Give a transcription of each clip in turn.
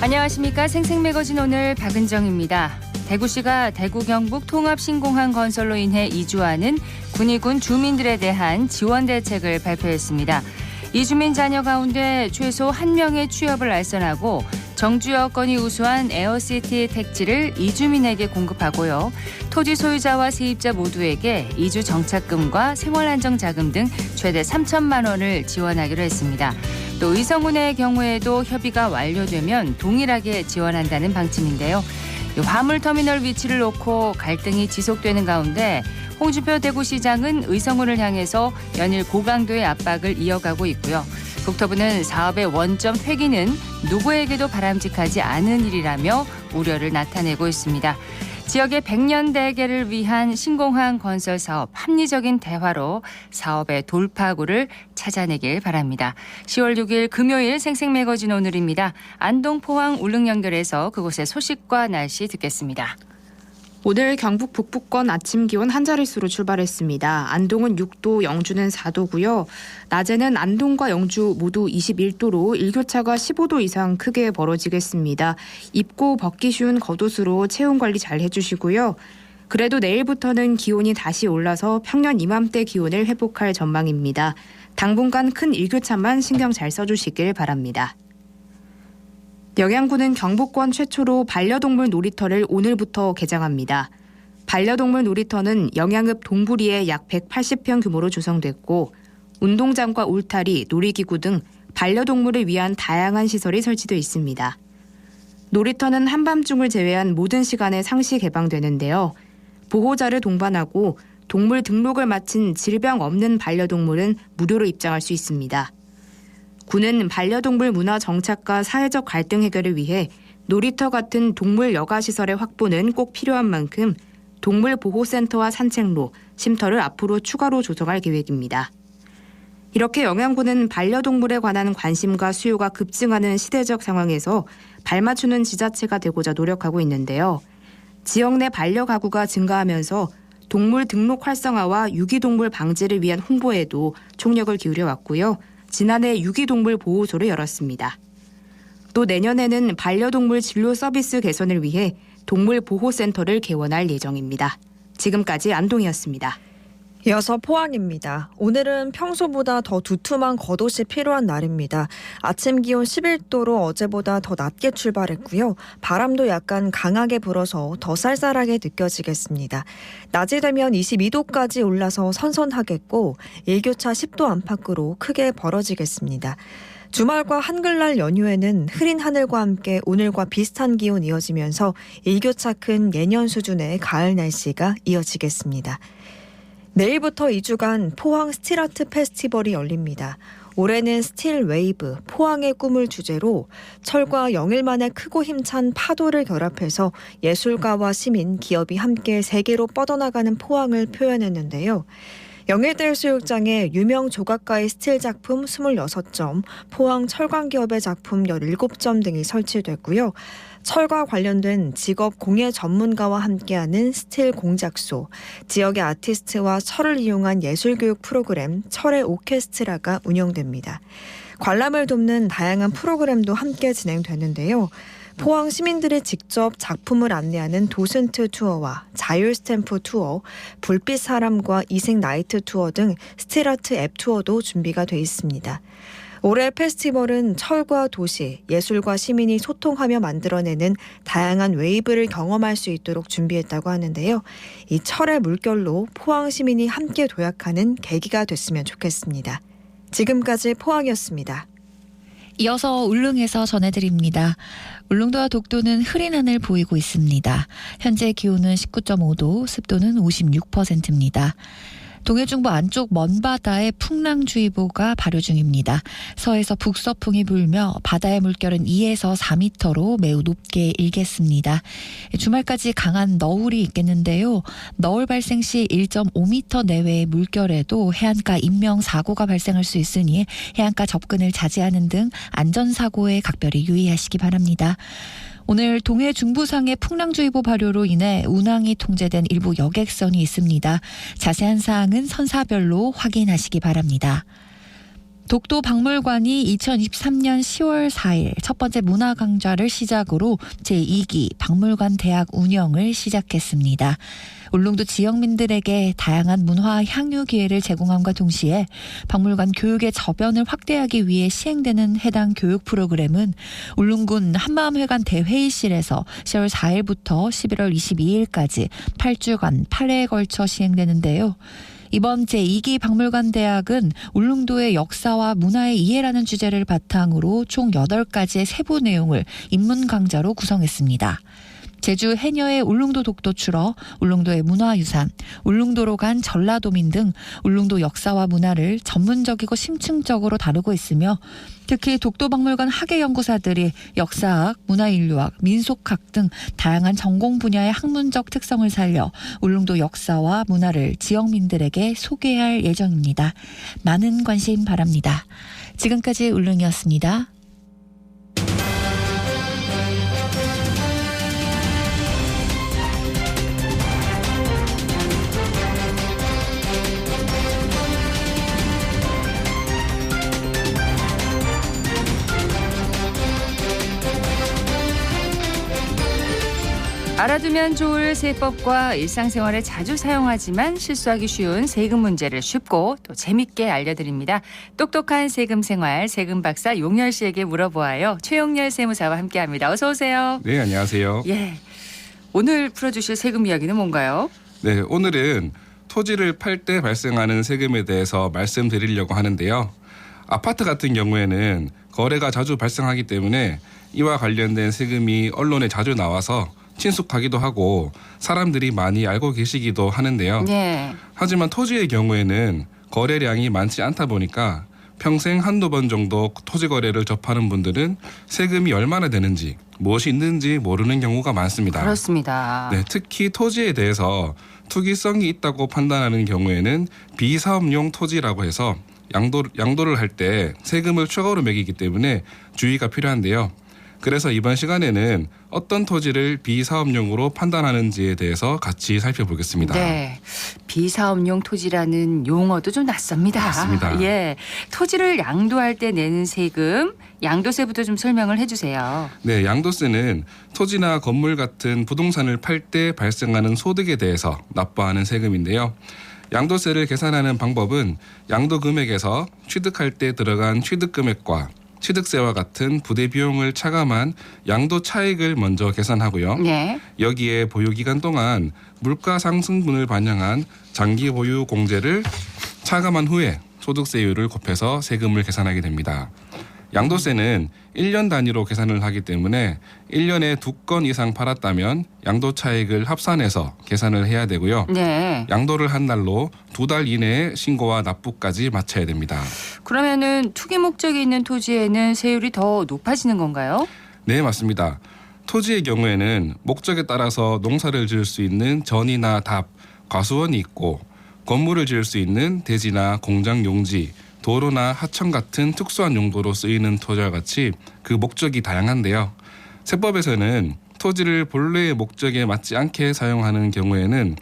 안녕하십니까. 생생매거진 오늘 박은정입니다. 대구시가 대구 경북 통합신공항 건설로 인해 이주하는 군위군 주민들에 대한 지원 대책을 발표했습니다. 이주민 자녀 가운데 최소 1명의 취업을 알선하고 정주 여건이 우수한 에어시티 택지를 이주민에게 공급하고요. 토지 소유자와 세입자 모두에게 이주 정착금과 생활안정자금 등 최대 3천만 원을 지원하기로 했습니다. 또 의성군의 경우에도 협의가 완료되면 동일하게 지원한다는 방침인데요. 화물터미널 위치를 놓고 갈등이 지속되는 가운데 홍준표 대구시장은 의성군을 향해서 연일 고강도의 압박을 이어가고 있고요. 국토부는 사업의 원점 폐기는 누구에게도 바람직하지 않은 일이라며 우려를 나타내고 있습니다. 지역의 100년 대계를 위한 신공항 건설 사업 합리적인 대화로 사업의 돌파구를 찾아내길 바랍니다. 10월 6일 금요일 생생매거진 오늘입니다. 안동, 포항, 울릉 연결해서 그곳의 소식과 날씨 듣겠습니다. 오늘 경북 북부권 아침 기온 한 자릿수로 출발했습니다. 안동은 6도, 영주는 4도고요. 낮에는 안동과 영주 모두 21도로 일교차가 15도 이상 크게 벌어지겠습니다. 입고 벗기 쉬운 겉옷으로 체온 관리 잘 해주시고요. 그래도 내일부터는 기온이 다시 올라서 평년 이맘때 기온을 회복할 전망입니다. 당분간 큰 일교차만 신경 잘 써주시길 바랍니다. 영양군은 경북권 최초로 반려동물 놀이터를 오늘부터 개장합니다. 반려동물 놀이터는 영양읍 동부리에 약 180평 규모로 조성됐고 운동장과 울타리, 놀이기구 등 반려동물을 위한 다양한 시설이 설치되어 있습니다. 놀이터는 한밤중을 제외한 모든 시간에 상시 개방되는데요. 보호자를 동반하고 동물 등록을 마친 질병 없는 반려동물은 무료로 입장할 수 있습니다. 군은 반려동물 문화 정착과 사회적 갈등 해결을 위해 놀이터 같은 동물 여가시설의 확보는 꼭 필요한 만큼 동물보호센터와 산책로, 쉼터를 앞으로 추가로 조성할 계획입니다. 이렇게 영양군은 반려동물에 관한 관심과 수요가 급증하는 시대적 상황에서 발맞추는 지자체가 되고자 노력하고 있는데요. 지역 내 반려가구가 증가하면서 동물 등록 활성화와 유기동물 방지를 위한 홍보에도 총력을 기울여 왔고요. 지난해 유기동물 보호소를 열었습니다. 또 내년에는 반려동물 진료 서비스 개선을 위해 동물보호센터를 개원할 예정입니다. 지금까지 안동이었습니다. 이어서 포항입니다. 오늘은 평소보다 더 두툼한 겉옷이 필요한 날입니다. 아침 기온 11도로 어제보다 더 낮게 출발했고요. 바람도 약간 강하게 불어서 더 쌀쌀하게 느껴지겠습니다. 낮이 되면 22도까지 올라서 선선하겠고 일교차 10도 안팎으로 크게 벌어지겠습니다. 주말과 한글날 연휴에는 흐린 하늘과 함께 오늘과 비슷한 기온 이어지면서 일교차 큰 예년 수준의 가을 날씨가 이어지겠습니다. 내일부터 2주간 포항 스틸아트 페스티벌이 열립니다. 올해는 스틸 웨이브, 포항의 꿈을 주제로 철과 영일만의 크고 힘찬 파도를 결합해서 예술가와 시민, 기업이 함께 세계로 뻗어나가는 포항을 표현했는데요. 영일대 해수욕장에 유명 조각가의 스틸 작품 26점, 포항 철광기업의 작품 17점 등이 설치됐고요. 철과 관련된 직업 공예 전문가와 함께하는 스틸 공작소, 지역의 아티스트와 철을 이용한 예술교육 프로그램 철의 오케스트라가 운영됩니다. 관람을 돕는 다양한 프로그램도 함께 진행되는데요. 포항 시민들이 직접 작품을 안내하는 도슨트 투어와 자율 스탬프 투어, 불빛 사람과 이색 나이트 투어 등 스틸아트 앱 투어도 준비가 돼 있습니다. 올해 페스티벌은 철과 도시, 예술과 시민이 소통하며 만들어내는 다양한 웨이브를 경험할 수 있도록 준비했다고 하는데요. 이 철의 물결로 포항 시민이 함께 도약하는 계기가 됐으면 좋겠습니다. 지금까지 포항이었습니다. 이어서 울릉에서 전해드립니다. 울릉도와 독도는 흐린 하늘 보이고 있습니다. 현재 기온은 19.5도, 습도는 56%입니다. 동해중부 안쪽 먼바다에 풍랑주의보가 발효 중입니다. 서에서 북서풍이 불며 바다의 물결은 2에서 4m로 매우 높게 일겠습니다. 주말까지 강한 너울이 있겠는데요. 너울 발생 시 1.5m 내외의 물결에도 해안가 인명사고가 발생할 수 있으니 해안가 접근을 자제하는 등 안전사고에 각별히 유의하시기 바랍니다. 오늘 동해 중부상의 풍랑주의보 발효로 인해 운항이 통제된 일부 여객선이 있습니다. 자세한 사항은 선사별로 확인하시기 바랍니다. 독도 박물관이 2023년 10월 4일 첫 번째 문화강좌를 시작으로 제2기 박물관 대학 운영을 시작했습니다. 울릉도 지역민들에게 다양한 문화 향유 기회를 제공함과 동시에 박물관 교육의 저변을 확대하기 위해 시행되는 해당 교육 프로그램은 울릉군 한마음회관 대회의실에서 10월 4일부터 11월 22일까지 8주간 8회에 걸쳐 시행되는데요. 이번 제2기 박물관 대학은 울릉도의 역사와 문화의 이해라는 주제를 바탕으로 총 8가지의 세부 내용을 입문 강좌로 구성했습니다. 제주 해녀의 울릉도 독도 출어, 울릉도의 문화유산, 울릉도로 간 전라도민 등 울릉도 역사와 문화를 전문적이고 심층적으로 다루고 있으며 특히 독도박물관 학예연구사들이 역사학, 문화인류학, 민속학 등 다양한 전공 분야의 학문적 특성을 살려 울릉도 역사와 문화를 지역민들에게 소개할 예정입니다. 많은 관심 바랍니다. 지금까지 울릉이었습니다. 알아두면 좋을 세법과 일상생활에 자주 사용하지만 실수하기 쉬운 세금 문제를 쉽고 또 재밌게 알려드립니다. 똑똑한 세금 생활 세금 박사 용열 씨에게 물어보아요. 최용열 세무사와 함께합니다. 어서 오세요. 네, 안녕하세요. 예, 오늘 풀어주실 세금 이야기는 뭔가요? 네, 오늘은 토지를 팔 때 발생하는 세금에 대해서 말씀드리려고 하는데요. 아파트 같은 경우에는 거래가 자주 발생하기 때문에 이와 관련된 세금이 언론에 자주 나와서 친숙하기도 하고 사람들이 많이 알고 계시기도 하는데요. 예. 하지만 토지의 경우에는 거래량이 많지 않다 보니까 평생 한두 번 정도 토지 거래를 접하는 분들은 세금이 얼마나 되는지 무엇이 있는지 모르는 경우가 많습니다. 그렇습니다. 네, 특히 토지에 대해서 투기성이 있다고 판단하는 경우에는 비사업용 토지라고 해서 양도를 할 때 세금을 추가로 매기기 때문에 주의가 필요한데요. 그래서 이번 시간에는 어떤 토지를 비사업용으로 판단하는지에 대해서 같이 살펴보겠습니다. 네, 비사업용 토지라는 용어도 좀 낯섭니다. 맞습니다. 예, 토지를 양도할 때 내는 세금, 양도세부터 좀 설명을 해주세요. 네, 양도세는 토지나 건물 같은 부동산을 팔 때 발생하는 소득에 대해서 납부하는 세금인데요. 양도세를 계산하는 방법은 양도 금액에서 취득할 때 들어간 취득 금액과 취득세와 같은 부대 비용을 차감한 양도 차익을 먼저 계산하고요. 네. 여기에 보유기간 동안 물가 상승분을 반영한 장기 보유 공제를 차감한 후에 소득세율을 곱해서 세금을 계산하게 됩니다. 양도세는 1년 단위로 계산을 하기 때문에 1년에 2건 이상 팔았다면 양도 차익을 합산해서 계산을 해야 되고요. 네. 양도를 한 날로 2달 이내에 신고와 납부까지 마쳐야 됩니다. 그러면은 투기 목적이 있는 토지에는 세율이 더 높아지는 건가요? 네, 맞습니다. 토지의 경우에는 목적에 따라서 농사를 지을 수 있는 전이나 답, 과수원이 있고 건물을 지을 수 있는 대지나 공장 용지, 도로나 하천 같은 특수한 용도로 쓰이는 토지와 같이 그 목적이 다양한데요. 세법에서는 토지를 본래의 목적에 맞지 않게 사용하는 경우에는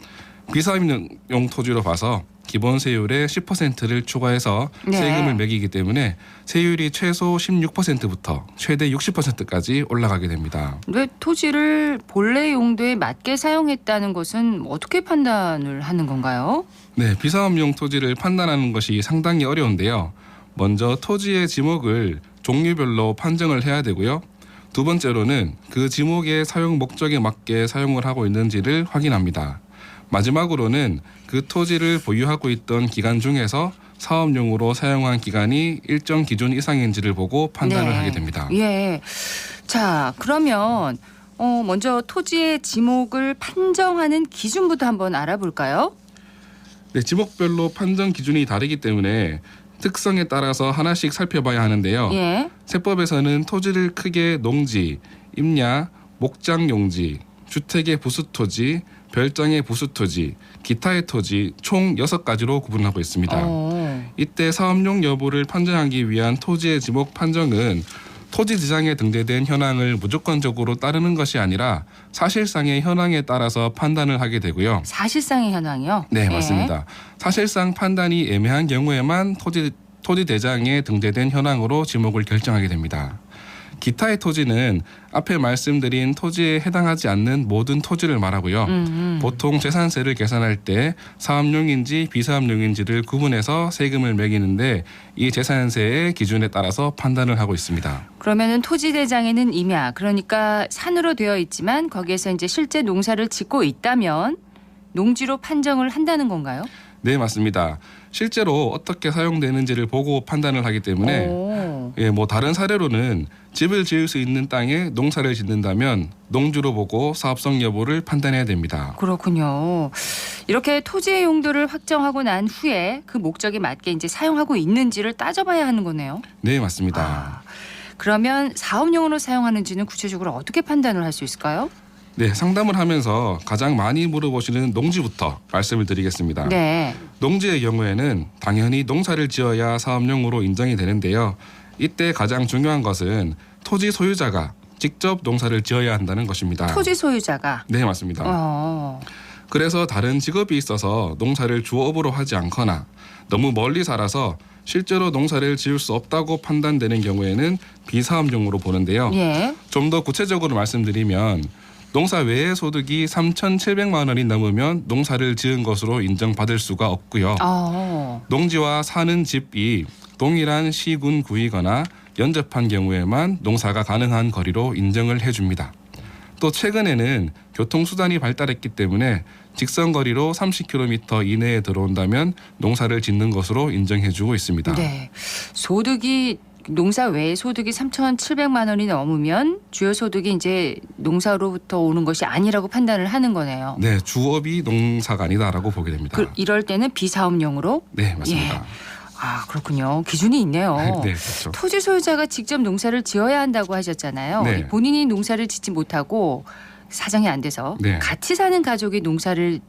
비사업용 토지로 봐서 기본 세율의 10%를 추가해서 네. 세금을 매기기 때문에 세율이 최소 16%부터 최대 60%까지 올라가게 됩니다. 왜 토지를 본래 용도에 맞게 사용했다는 것은 어떻게 판단을 하는 건가요? 네, 비사업용 토지를 판단하는 것이 상당히 어려운데요. 먼저 토지의 지목을 종류별로 판정을 해야 되고요. 두 번째로는 그 지목의 사용 목적에 맞게 사용을 하고 있는지를 확인합니다. 마지막으로는 그 토지를 보유하고 있던 기간 중에서 사업용으로 사용한 기간이 일정 기준 이상인지를 보고 판단을 네. 하게 됩니다. 예. 자, 그러면 먼저 토지의 지목을 판정하는 기준부터 한번 알아볼까요? 네, 지목별로 판정 기준이 다르기 때문에 특성에 따라서 하나씩 살펴봐야 하는데요. 예. 세법에서는 토지를 크게 농지, 임야, 목장 용지, 주택의 부수토지, 별장의 부수토지, 기타의 토지 총 6가지로 구분하고 있습니다. 이때 사업용 여부를 판정하기 위한 토지의 지목 판정은 토지지장에 등재된 현황을 무조건적으로 따르는 것이 아니라 사실상의 현황에 따라서 판단을 하게 되고요. 사실상의 현황이요? 네, 예. 맞습니다. 사실상 판단이 애매한 경우에만 토지 토지 대장에 등재된 현황으로 지목을 결정하게 됩니다. 기타의 토지는 앞에 말씀드린 토지에 해당하지 않는 모든 토지를 말하고요. 보통 재산세를 계산할 때 사업용인지 비사업용인지를 구분해서 세금을 매기는데 이 재산세의 기준에 따라서 판단을 하고 있습니다. 그러면은 토지 대장에는 임야, 그러니까 산으로 되어 있지만 거기에서 이제 실제 농사를 짓고 있다면 농지로 판정을 한다는 건가요? 네, 맞습니다. 실제로 어떻게 사용되는지를 보고 판단을 하기 때문에 다른 사례로는 집을 지을 수 있는 땅에 농사를 짓는다면 농지로 보고 사업성 여부를 판단해야 됩니다. 그렇군요. 이렇게 토지의 용도를 확정하고 난 후에 그 목적에 맞게 이제 사용하고 있는지를 따져봐야 하는 거네요. 네, 맞습니다. 그러면 사업용으로 사용하는지는 구체적으로 어떻게 판단을 할 수 있을까요? 네, 상담을 하면서 가장 많이 물어보시는 농지부터 말씀을 드리겠습니다. 네. 농지의 경우에는 당연히 농사를 지어야 사업용으로 인정이 되는데요. 이때 가장 중요한 것은 토지 소유자가 직접 농사를 지어야 한다는 것입니다. 토지 소유자가? 네, 맞습니다. 그래서 다른 직업이 있어서 농사를 주업으로 하지 않거나 너무 멀리 살아서 실제로 농사를 지을 수 없다고 판단되는 경우에는 비사업용으로 보는데요. 예. 좀 더 구체적으로 말씀드리면 농사 외의 소득이 3,700만 원이 넘으면 농사를 지은 것으로 인정받을 수가 없고요. 농지와 사는 집이 동일한 시군 구이거나 연접한 경우에만 농사가 가능한 거리로 인정을 해줍니다. 또 최근에는 교통수단이 발달했기 때문에 직선거리로 30km 이내에 들어온다면 농사를 짓는 것으로 인정해주고 있습니다. 네. 농사 외의 소득이 3,700만 원이 넘으면 주요 소득이 이제 농사로부터 오는 것이 아니라고 판단을 하는 거네요. 네, 주업이 농사가 아니다라고 보게 됩니다. 이럴 때는 비사업용으로? 네, 맞습니다. 예. 그렇군요. 기준이 있네요. 네, 그렇죠. 토지 소유자가 직접 농사를 지어야 한다고 하셨잖아요. 네. 본인이 농사를 짓지 못하고 사정이 안 돼서 네. 같이 사는 가족이 농사를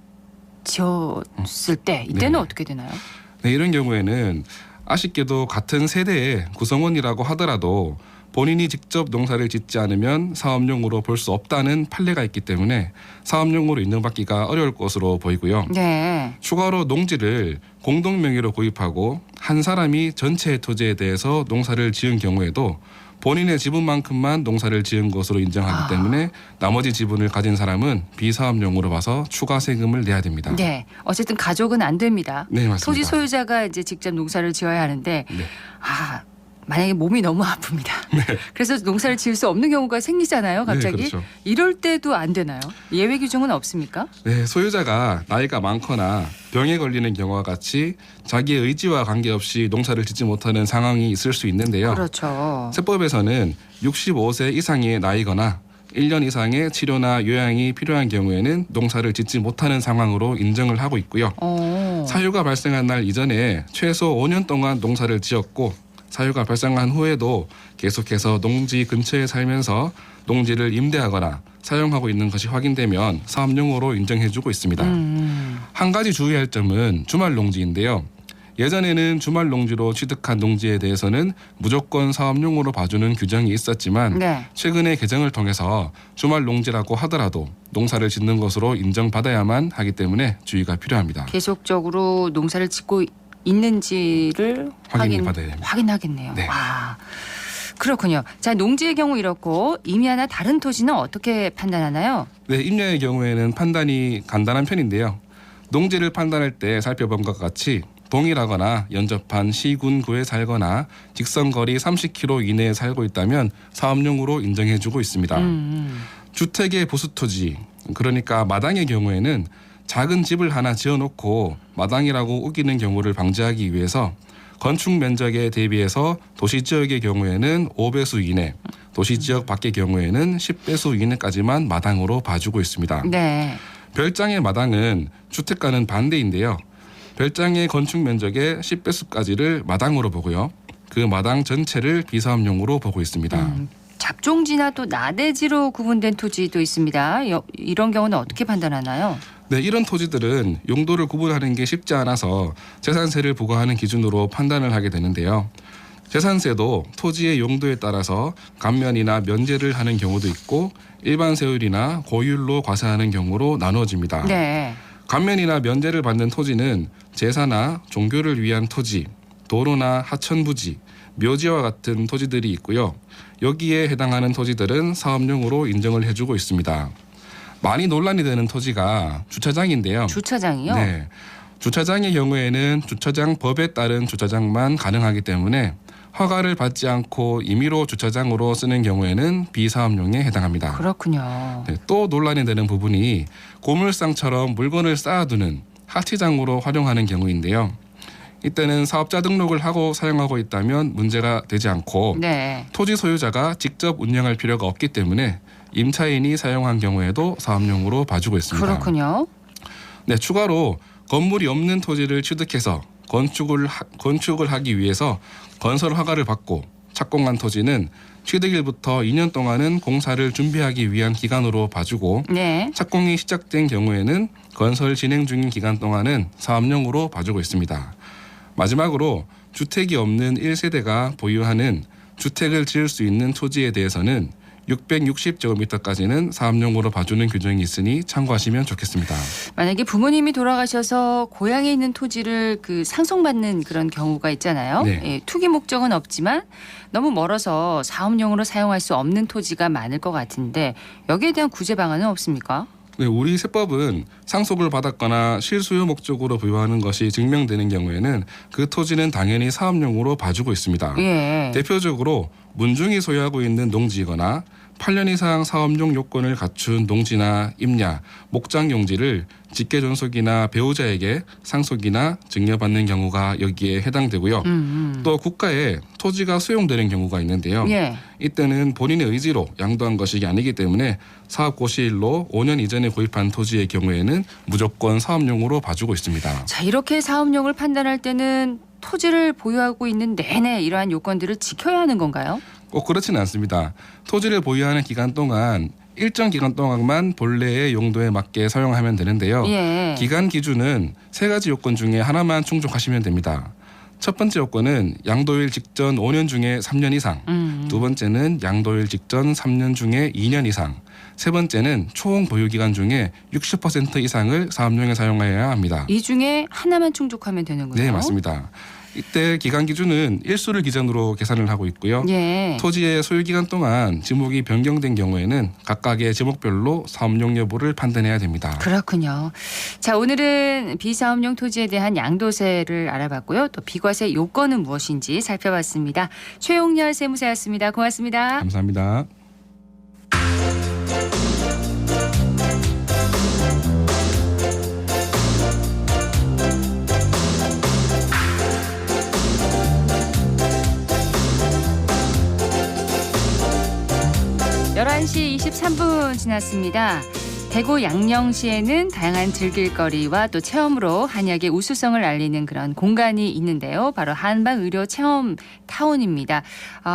지었을 때 이때는 네. 어떻게 되나요? 네, 이런 경우에는 아쉽게도 같은 세대의 구성원이라고 하더라도 본인이 직접 농사를 짓지 않으면 사업용으로 볼 수 없다는 판례가 있기 때문에 사업용으로 인정받기가 어려울 것으로 보이고요. 네. 추가로 농지를 공동 명의로 구입하고 한 사람이 전체의 토지에 대해서 농사를 지은 경우에도 본인의 지분만큼만 농사를 지은 것으로 인정하기 때문에 나머지 지분을 가진 사람은 비사업용으로 봐서 추가 세금을 내야 됩니다. 네. 어쨌든 가족은 안 됩니다. 네, 맞습니다. 토지 소유자가 이제 직접 농사를 지어야 하는데 네. 만약에 몸이 너무 아픕니다. 그래서 농사를 지을 수 없는 경우가 생기잖아요. 갑자기. 네, 그렇죠. 이럴 때도 안 되나요? 예외 규정은 없습니까? 네, 소유자가 나이가 많거나 병에 걸리는 경우와 같이 자기의 의지와 관계없이 농사를 짓지 못하는 상황이 있을 수 있는데요. 그렇죠. 세법에서는 65세 이상의 나이거나 1년 이상의 치료나 요양이 필요한 경우에는 농사를 짓지 못하는 상황으로 인정을 하고 있고요. 사유가 발생한 날 이전에 최소 5년 동안 농사를 지었고 사유가 발생한 후에도 계속해서 농지 근처에 살면서 농지를 임대하거나 사용하고 있는 것이 확인되면 사업용으로 인정해주고 있습니다. 한 가지 주의할 점은 주말 농지인데요. 예전에는 주말 농지로 취득한 농지에 대해서는 무조건 사업용으로 봐주는 규정이 있었지만 네. 최근에 개정을 통해서 주말 농지라고 하더라도 농사를 짓는 것으로 인정받아야만 하기 때문에 주의가 필요합니다. 계속적으로 농사를 짓고 있는지를 받아야 됩니다. 확인하겠네요. 네. 와, 그렇군요. 자, 농지의 경우 이렇고 임야나 다른 토지는 어떻게 판단하나요? 네, 임야의 경우에는 판단이 간단한 편인데요. 농지를 판단할 때 살펴본 것과 같이 동일하거나 연접한 시군구에 살거나 직선거리 30km 이내에 살고 있다면 사업용으로 인정해주고 있습니다. 주택의 보수토지, 그러니까 마당의 경우에는 작은 집을 하나 지어놓고 마당이라고 우기는 경우를 방지하기 위해서 건축 면적에 대비해서 도시지역의 경우에는 5배수 이내, 도시지역 밖의 경우에는 10배수 이내까지만 마당으로 봐주고 있습니다. 네. 별장의 마당은 주택과는 반대인데요. 별장의 건축 면적의 10배수까지를 마당으로 보고요. 그 마당 전체를 비사업용으로 보고 있습니다. 잡종지나 또 나대지로 구분된 토지도 있습니다. 이런 경우는 어떻게 판단하나요? 네, 이런 토지들은 용도를 구분하는 게 쉽지 않아서 재산세를 부과하는 기준으로 판단을 하게 되는데요. 재산세도 토지의 용도에 따라서 감면이나 면제를 하는 경우도 있고 일반 세율이나 고율로 과세하는 경우로 나누어집니다. 네. 감면이나 면제를 받는 토지는 제사나 종교를 위한 토지 도로나 하천 부지, 묘지와 같은 토지들이 있고요. 여기에 해당하는 토지들은 사업용으로 인정을 해주고 있습니다. 많이 논란이 되는 토지가 주차장인데요. 주차장이요? 네. 주차장의 경우에는 주차장 법에 따른 주차장만 가능하기 때문에 허가를 받지 않고 임의로 주차장으로 쓰는 경우에는 비사업용에 해당합니다. 그렇군요. 네, 또 논란이 되는 부분이 고물상처럼 물건을 쌓아두는 하치장으로 활용하는 경우인데요. 이때는 사업자 등록을 하고 사용하고 있다면 문제가 되지 않고 네. 토지 소유자가 직접 운영할 필요가 없기 때문에 임차인이 사용한 경우에도 사업용으로 봐주고 있습니다. 그렇군요. 네, 추가로 건물이 없는 토지를 취득해서 건축을 하기 위해서 건설 허가를 받고 착공한 토지는 취득일부터 2년 동안은 공사를 준비하기 위한 기간으로 봐주고 네. 착공이 시작된 경우에는 건설 진행 중인 기간 동안은 사업용으로 봐주고 있습니다. 마지막으로 주택이 없는 1세대가 보유하는 주택을 지을 수 있는 토지에 대해서는 660제곱미터까지는 사업용으로 봐주는 규정이 있으니 참고하시면 좋겠습니다. 만약에 부모님이 돌아가셔서 고향에 있는 토지를 상속받는 그런 경우가 있잖아요. 네. 예, 투기 목적은 없지만 너무 멀어서 사업용으로 사용할 수 없는 토지가 많을 것 같은데 여기에 대한 구제 방안은 없습니까? 네, 우리 세법은 상속을 받았거나 실수요 목적으로 부여하는 것이 증명되는 경우에는 그 토지는 당연히 사업용으로 봐주고 있습니다. 예. 대표적으로 문중이 소유하고 있는 농지이거나 8년 이상 사업용 요건을 갖춘 농지나 임야, 목장 용지를 직계존속이나 배우자에게 상속이나 증여받는 경우가 여기에 해당되고요. 또 국가에 토지가 수용되는 경우가 있는데요. 예. 이때는 본인의 의지로 양도한 것이 아니기 때문에 사업 고시일로 5년 이전에 구입한 토지의 경우에는 무조건 사업용으로 봐주고 있습니다. 자, 이렇게 사업용을 판단할 때는 토지를 보유하고 있는 내내 이러한 요건들을 지켜야 하는 건가요? 꼭 그렇지는 않습니다. 토지를 보유하는 기간 동안 일정 기간 동안만 본래의 용도에 맞게 사용하면 되는데요. 예. 기간 기준은 3가지 요건 중에 하나만 충족하시면 됩니다. 첫 번째 요건은 양도일 직전 5년 중에 3년 이상, 두 번째는 양도일 직전 3년 중에 2년 이상, 세 번째는 총 보유 기간 중에 60% 이상을 사업용에 사용해야 합니다. 이 중에 하나만 충족하면 되는군요. 네, 맞습니다. 이때 기간 기준은 일수를 기준으로 계산을 하고 있고요. 예. 토지의 소유 기간 동안 지목이 변경된 경우에는 각각의 지목별로 사업용 여부를 판단해야 됩니다. 그렇군요. 자, 오늘은 비사업용 토지에 대한 양도세를 알아봤고요. 또 비과세 요건은 무엇인지 살펴봤습니다. 최용렬 세무사였습니다. 고맙습니다. 감사합니다. (11시 23분) 지났습니다. 대구 양령시에는 다양한 즐길거리와 또 체험으로 한약의 우수성을 알리는 그런 공간이 있는데요. 바로 한방의료 체험타운입니다.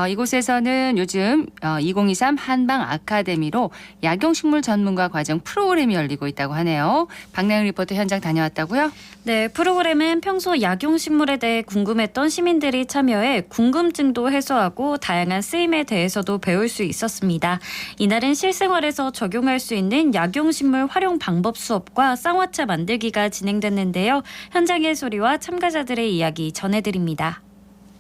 이곳에서는 요즘 2023 한방 아카데미로 약용식물 전문가 과정 프로그램이 열리고 있다고 하네요. 박나영 리포터 현장 다녀왔다고요? 네, 프로그램은 평소 약용식물에 대해 궁금했던 시민들이 참여해 궁금증도 해소하고 다양한 쓰임에 대해서도 배울 수 있었습니다. 이날은 실생활에서 적용할 수 있는 약용식물 활용 방법 수업과 쌍화차 만들기가 진행됐는데요. 현장의 소리와 참가자들의 이야기 전해드립니다.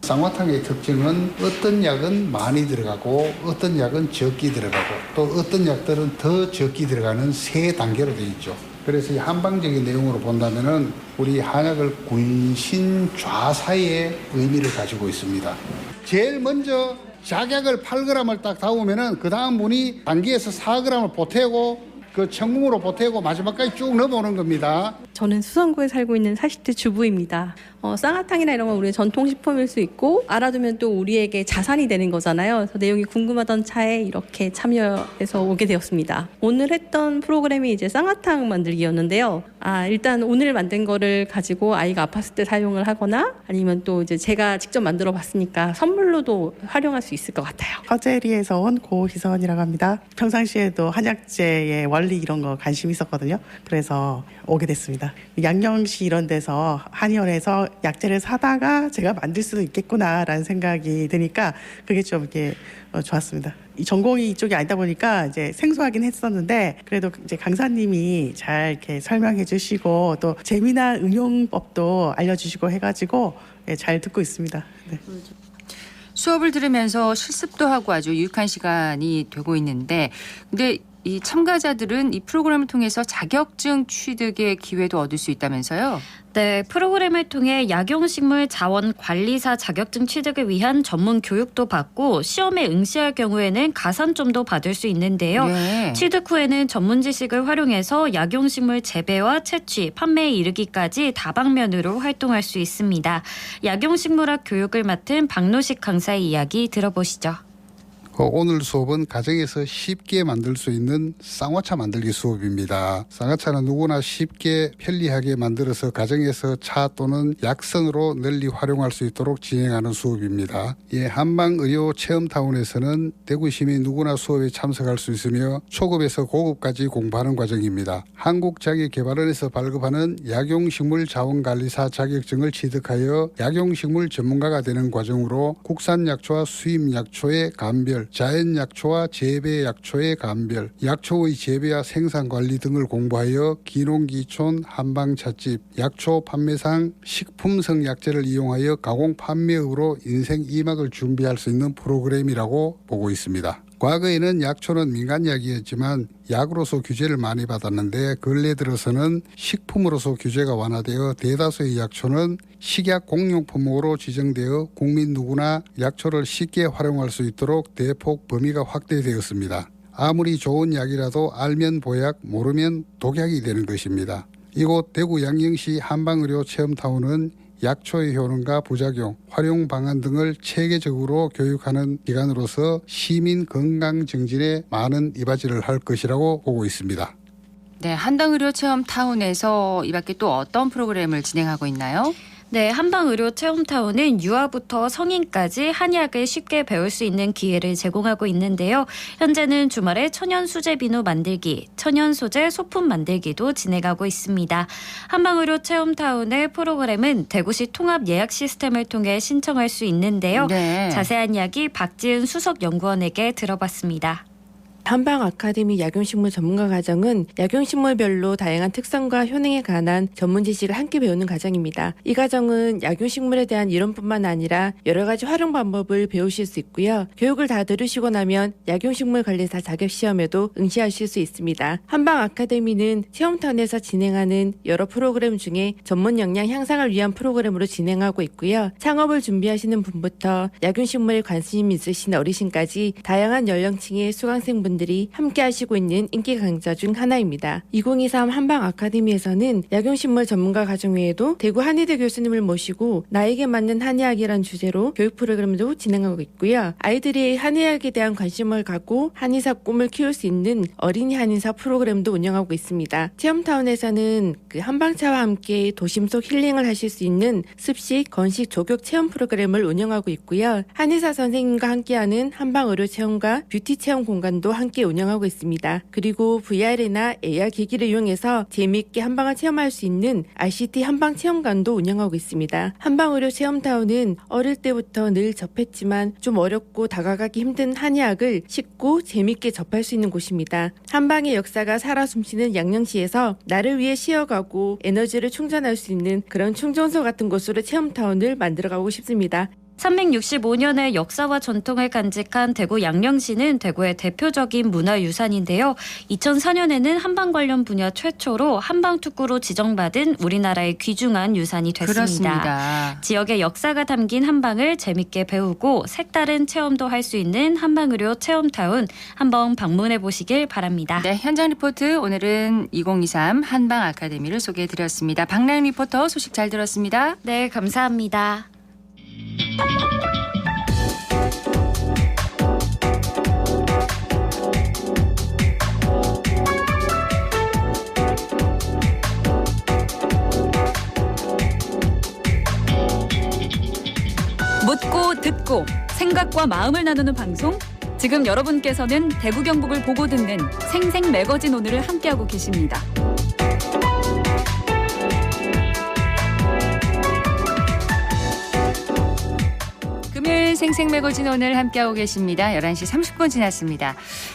쌍화탕의 특징은 어떤 약은 많이 들어가고 어떤 약은 적게 들어가고 또 어떤 약들은 더 적게 들어가는 3단계로 되어 있죠. 그래서 이 한방적인 내용으로 본다면은 우리 한약을 군신좌사의 의미를 가지고 있습니다. 제일 먼저 작약을 8g을 딱 담으면은 그 다음 분이 단기에서 4g을 보태고 그 천궁으로 보태고 마지막까지 쭉 넘어오는 겁니다. 저는 수성구에 살고 있는 40대 주부입니다. 쌍화탕이나 이런 건 우리의 전통식품일 수 있고 알아두면 또 우리에게 자산이 되는 거잖아요. 그래서 내용이 궁금하던 차에 이렇게 참여해서 오게 되었습니다. 오늘 했던 프로그램이 이제 쌍화탕 만들기였는데요. 일단 오늘 만든 거를 가지고 아이가 아팠을 때 사용을 하거나 아니면 또 이제 제가 직접 만들어 봤으니까 선물로도 활용할 수 있을 것 같아요. 허재리에서 온 고희선이라고 합니다. 평상시에도 한약재의 원리 이런 거 관심 있었거든요. 그래서 오게 됐습니다. 양령시 이런 데서 한의원에서 약재를 사다가 제가 만들 수도 있겠구나라는 생각이 드니까 그게 좀 이렇게 좋았습니다. 이 전공이 이쪽이 아니다 보니까 이제 생소하긴 했었는데 그래도 이제 강사님이 잘 이렇게 설명해 주시고 또 재미난 응용법도 알려주시고 해가지고 잘 듣고 있습니다. 네. 수업을 들으면서 실습도 하고 아주 유익한 시간이 되고 있는데 근데 이 참가자들은 이 프로그램을 통해서 자격증 취득의 기회도 얻을 수 있다면서요? 네, 프로그램을 통해 약용식물 자원 관리사 자격증 취득을 위한 전문 교육도 받고 시험에 응시할 경우에는 가산점도 받을 수 있는데요. 네. 취득 후에는 전문 지식을 활용해서 약용식물 재배와 채취, 판매에 이르기까지 다방면으로 활동할 수 있습니다. 약용식물학 교육을 맡은 박노식 강사의 이야기 들어보시죠. 오늘 수업은 가정에서 쉽게 만들 수 있는 쌍화차 만들기 수업입니다. 쌍화차는 누구나 쉽게 편리하게 만들어서 가정에서 차 또는 약선으로 널리 활용할 수 있도록 진행하는 수업입니다. 한방의료체험타운에서는 대구 시민 누구나 수업에 참석할 수 있으며 초급에서 고급까지 공부하는 과정입니다. 한국자기개발원에서 발급하는 약용식물 자원관리사 자격증을 취득하여 약용식물 전문가가 되는 과정으로 국산 약초와 수입 약초의 감별, 자연 약초와 재배 약초의 감별, 약초의 재배와 생산 관리 등을 공부하여 기농기촌, 한방찻집, 약초 판매상, 식품성 약재를 이용하여 가공 판매업으로 인생 2막을 준비할 수 있는 프로그램이라고 보고 있습니다. 과거에는 약초는 민간약이었지만 약으로서 규제를 많이 받았는데 근래 들어서는 식품으로서 규제가 완화되어 대다수의 약초는 식약 공용품목으로 지정되어 국민 누구나 약초를 쉽게 활용할 수 있도록 대폭 범위가 확대되었습니다. 아무리 좋은 약이라도 알면 보약, 모르면 독약이 되는 것입니다. 이곳 대구 양령시 한방의료체험타운은 약초의 효능과 부작용, 활용 방안 등을 체계적으로 교육하는 기관으로서 시민 건강 증진에 많은 이바지를 할 것이라고 보고 있습니다. 네, 한방의료체험타운에서 이 밖에 또 어떤 프로그램을 진행하고 있나요? 네, 한방의료체험타운은 유아부터 성인까지 한약을 쉽게 배울 수 있는 기회를 제공하고 있는데요. 현재는 주말에 천연 수제 비누 만들기, 천연 소재 소품 만들기도 진행하고 있습니다. 한방의료체험타운의 프로그램은 대구시 통합 예약 시스템을 통해 신청할 수 있는데요. 네. 자세한 이야기 박지은 수석연구원에게 들어봤습니다. 한방 아카데미 약용식물 전문가 과정은 약용식물별로 다양한 특성과 효능에 관한 전문 지식을 함께 배우는 과정입니다. 이 과정은 약용식물에 대한 이론뿐만 아니라 여러 가지 활용 방법을 배우실 수 있고요. 교육을 다 들으시고 나면 약용식물 관리사 자격 시험에도 응시하실 수 있습니다. 한방 아카데미는 체험타운에서 진행하는 여러 프로그램 중에 전문 역량 향상을 위한 프로그램으로 진행하고 있고요. 창업을 준비하시는 분부터 약용식물에 관심이 있으신 어르신까지 다양한 연령층의 수강생분들이 함께 하시고 있는 인기 강좌 중 하나입니다. 2023 한방 아카데미에서는 약용식물 전문가 과정 외에도 대구 한의대 교수님을 모시고 나에게 맞는 한의학이란 주제로 교육 프로그램도 진행하고 있고요. 아이들이 한의학에 대한 관심을 갖고 한의사 꿈을 키울 수 있는 어린이 한의사 프로그램도 운영하고 있습니다. 체험타운에서는 한방차와 함께 도심 속 힐링을 하실 수 있는 습식, 건식, 조격 체험 프로그램을 운영하고 있고요. 한의사 선생님과 함께하는 한방의료 체험과 뷰티 체험 공간도 함께 운영하고 있습니다. 그리고 VR이나 AR 기기를 이용해서 재미있게 한방을 체험할 수 있는 ICT 한방 체험관도 운영하고 있습니다. 한방의료 체험타운은 어릴 때부터 늘 접했지만 좀 어렵고 다가가기 힘든 한의학을 쉽고 재미있게 접할 수 있는 곳입니다. 한방의 역사가 살아 숨쉬는 양령시에서 나를 위해 쉬어가고 에너지를 충전할 수 있는 그런 충전소 같은 곳으로 체험타운을 만들어가고 싶습니다. 365년의 역사와 전통을 간직한 대구 양령시는 대구의 대표적인 문화유산인데요. 2004년에는 한방 관련 분야 최초로 한방특구로 지정받은 우리나라의 귀중한 유산이 됐습니다. 그렇습니다. 지역의 역사가 담긴 한방을 재밌게 배우고 색다른 체험도 할 수 있는 한방의료 체험타운 한번 방문해 보시길 바랍니다. 네, 현장 리포트 오늘은 2023 한방 아카데미를 소개해드렸습니다. 박나영 리포터 소식 잘 들었습니다. 네, 감사합니다. 묻고 듣고 생각과 마음을 나누는 방송. 지금 여러분께서는 대구 경북을 보고 듣는 생생 매거진 오늘을 함께하고 계십니다. 금요일 생생매거진 오늘 함께하고 계십니다. 11시 30분 지났습니다.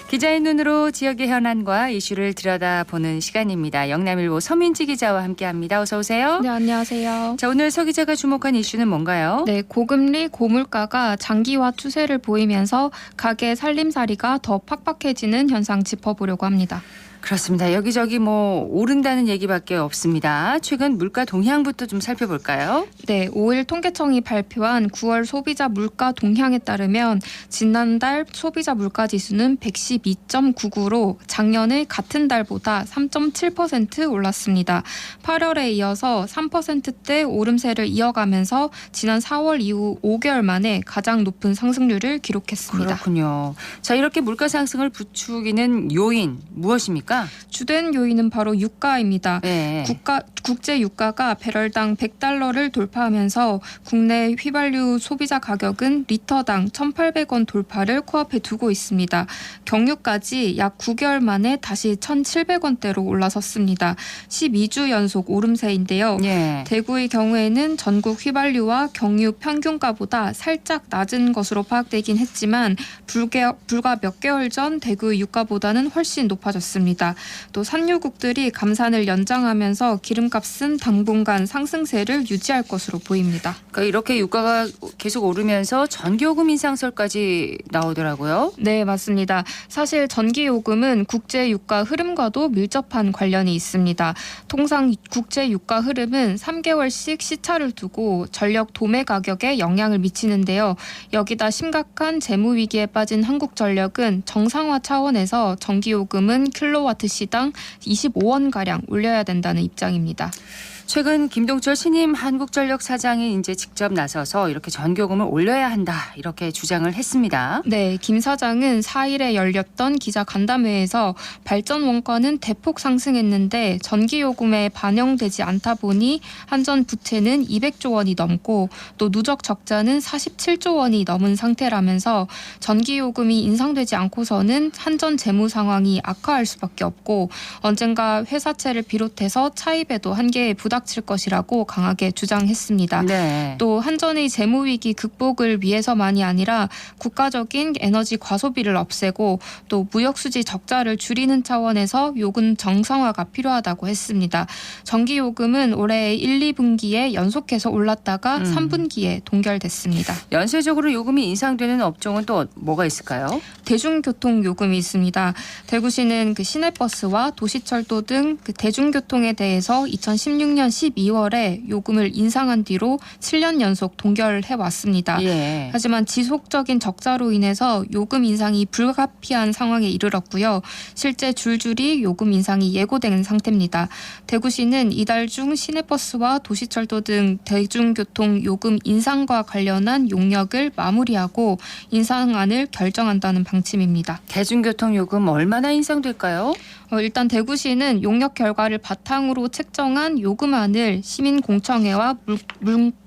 기자의 눈으로 지역의 현안과 이슈를 들여다보는 시간입니다. 영남일보 서민지 기자와 함께합니다. 어서 오세요. 네, 안녕하세요. 자, 오늘 서 기자가 주목한 이슈는 뭔가요? 네, 고금리, 고물가가 장기화 추세를 보이면서 가계 살림살이가 더 팍팍해지는 현상 짚어보려고 합니다. 그렇습니다. 여기저기 오른다는 얘기밖에 없습니다. 최근 물가 동향부터 좀 살펴볼까요? 네, 5일 통계청이 발표한 9월 소비자 물가 동향에 따르면 지난달 소비자 물가 지수는 112.99로 작년의 같은 달보다 3.7% 올랐습니다. 8월에 이어서 3%대 오름세를 이어가면서 지난 4월 이후 5개월 만에 가장 높은 상승률을 기록했습니다. 그렇군요. 자, 이렇게 물가 상승을 부추기는 요인 무엇입니까? 주된 요인은 바로 유가입니다. 네. 국제 유가가 배럴당 100달러를 돌파하면서 국내 휘발유 소비자 가격은 리터당 1,800원 돌파를 코앞에 두고 있습니다. 경유까지 약 9개월 만에 다시 1,700원대로 올라섰습니다. 12주 연속 오름세인데요. 네. 대구의 경우에는 전국 휘발유와 경유 평균가보다 살짝 낮은 것으로 파악되긴 했지만 불과 몇 개월 전 대구의 유가보다는 훨씬 높아졌습니다. 또 산유국들이 감산을 연장하면서 기름값은 당분간 상승세를 유지할 것으로 보입니다. 그러니까 이렇게 유가가 계속 오르면서 전기요금 인상설까지 나오더라고요. 네, 맞습니다. 사실 전기요금은 국제유가 흐름과도 밀접한 관련이 있습니다. 통상 국제유가 흐름은 3개월씩 시차를 두고 전력 도매 가격에 영향을 미치는데요. 여기다 심각한 재무위기에 빠진 한국전력은 정상화 차원에서 전기요금은 킬로와트시당 25원가량 올려야 된다는 입장입니다. 최근 김동철 신임 한국전력 사장이 이제 직접 나서서 이렇게 전기요금을 올려야 한다 이렇게 주장을 했습니다. 네, 김 사장은 4일에 열렸던 기자 간담회에서 발전 원가는 대폭 상승했는데 전기요금에 반영되지 않다 보니 한전 부채는 200조 원이 넘고 또 누적 적자는 47조 원이 넘은 상태라면서 전기요금이 인상되지 않고서는 한전 재무 상황이 악화할 수밖에 없고 언젠가 회사채를 비롯해서 차입에도 한계에 부닥칠 것이라고 강하게 주장했습니다. 네. 또 한전의 재무위기 극복을 위해서만이 아니라 국가적인 에너지 과소비를 없애고 또 무역수지 적자를 줄이는 차원에서 요금 정상화가 필요하다고 했습니다. 전기요금은 올해 1, 2분기에 연속해서 올랐다가 3분기에 동결됐습니다. 연쇄적으로 요금이 인상되는 업종은 또 뭐가 있을까요? 대중교통 요금이 있습니다. 대구시는 시내버스와 도시철도 등 대중교통에 대해서 2016년 12월에 요금을 인상한 뒤로 7년 연속 동결해 왔습니다. 예. 하지만 지속적인 적자로 인해서 요금 인상이 불가피한 상황에 이르렀고요. 실제 줄줄이 요금 인상이 예고된 상태입니다. 대구시는 이달 중 시내버스와 도시철도 등 대중교통 요금 인상과 관련한 용역을 마무리하고 인상안을 결정한다는 방침입니다. 대중교통 요금 얼마나 인상될까요? 일단 대구시는 용역 결과를 바탕으로 책정한 요금안을 시민공청회와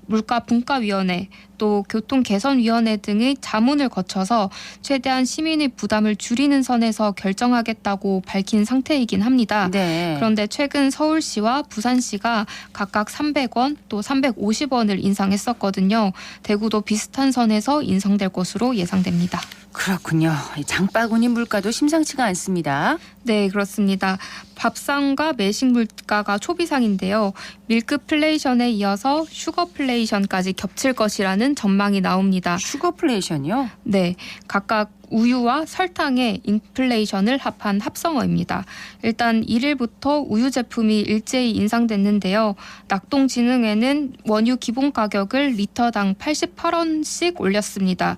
물가분과위원회 또 교통개선위원회 등의 자문을 거쳐서 최대한 시민의 부담을 줄이는 선에서 결정하겠다고 밝힌 상태이긴 합니다. 네. 그런데 최근 서울시와 부산시가 각각 300원 또 350원을 인상했었거든요. 대구도 비슷한 선에서 인상될 것으로 예상됩니다. 그렇군요. 장바구니 물가도 심상치가 않습니다. 네, 그렇습니다. 밥상과 매식 물가가 초비상인데요. 밀크플레이션에 이어서 슈거플레이션까지 겹칠 것이라는 전망이 나옵니다. 슈거플레이션이요? 네, 각각 우유와 설탕의 인플레이션을 합한 합성어입니다. 일단 1일부터 우유 제품이 일제히 인상됐는데요. 낙동진흥회는 원유 기본 가격을 리터당 88원씩 올렸습니다.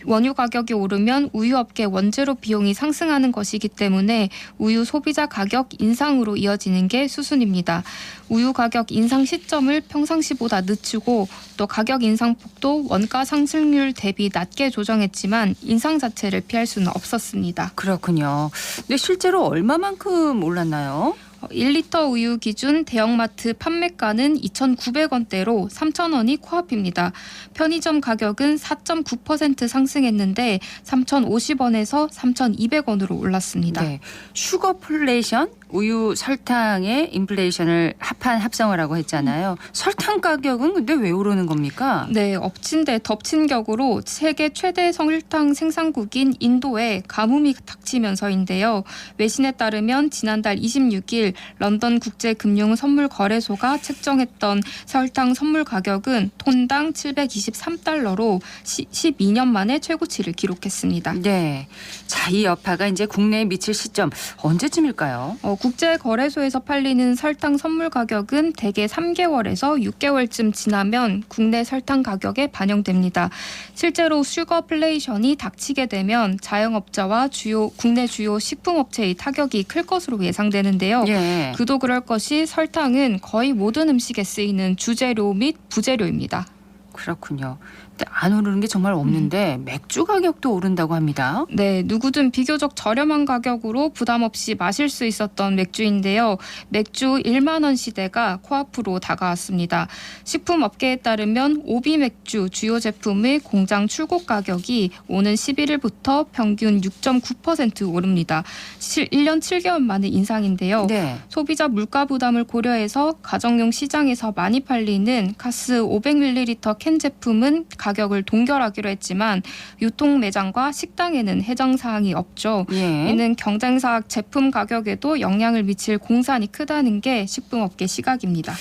원유 가격이 오르면 우유업계 원재료 비용이 상승하는 것이기 때문에 우유 소비자 가격 인상으로 이어지는 게 수순입니다. 우유 가격 인상 시점을 평상시보다 늦추고 또 가격 인상폭도 원가 상승률 대비 낮게 조정했지만 인상 자체를 피할 수는 없었습니다. 그렇군요. 근데 실제로 얼마만큼 올랐나요? 1리터 우유 기준 대형마트 판매가는 2,900원대로 3,000원이 코앞입니다. 편의점 가격은 4.9% 상승했는데 3,050원에서 3,200원으로 올랐습니다. 네. 슈거플레이션? 우유, 설탕의 인플레이션을 합한 합성어라고 했잖아요. 설탕 가격은 근데 왜 오르는 겁니까? 네, 엎친 데 덮친 격으로 세계 최대 설탕 생산국인 인도에 가뭄이 닥치면서인데요. 외신에 따르면 지난달 26일 런던 국제금융선물거래소가 책정했던 설탕 선물 가격은 톤당 723달러로 12년 만에 최고치를 기록했습니다. 네. 자, 이 여파가 이제 국내에 미칠 시점 언제쯤일까요? 국제거래소에서 팔리는 설탕 선물 가격은 대개 3개월에서 6개월쯤 지나면 국내 설탕 가격에 반영됩니다. 실제로 슈거플레이션이 닥치게 되면 자영업자와 국내 주요 식품업체의 타격이 클 것으로 예상되는데요. 예. 그도 그럴 것이 설탕은 거의 모든 음식에 쓰이는 주재료 및 부재료입니다. 그렇군요. 근데 안 오르는 게 정말 없는데 맥주 가격도 오른다고 합니다. 네, 누구든 비교적 저렴한 가격으로 부담 없이 마실 수 있었던 맥주인데요. 맥주 1만 원 시대가 코앞으로 다가왔습니다. 식품업계에 따르면 오비 맥주 주요 제품의 공장 출고 가격이 오는 11일부터 평균 6.9% 오릅니다. 1년 7개월 만의 인상인데요. 네. 소비자 물가 부담을 고려해서 가정용 시장에서 많이 팔리는 카스 500ml 캔 제품은 가격을 동결하기로 했지만 유통 매장과 식당에는 해당 사항이 없죠. 예. 이는 경쟁사 제품 가격에도 영향을 미칠 공산이 크다는 게 식품업계 시각입니다.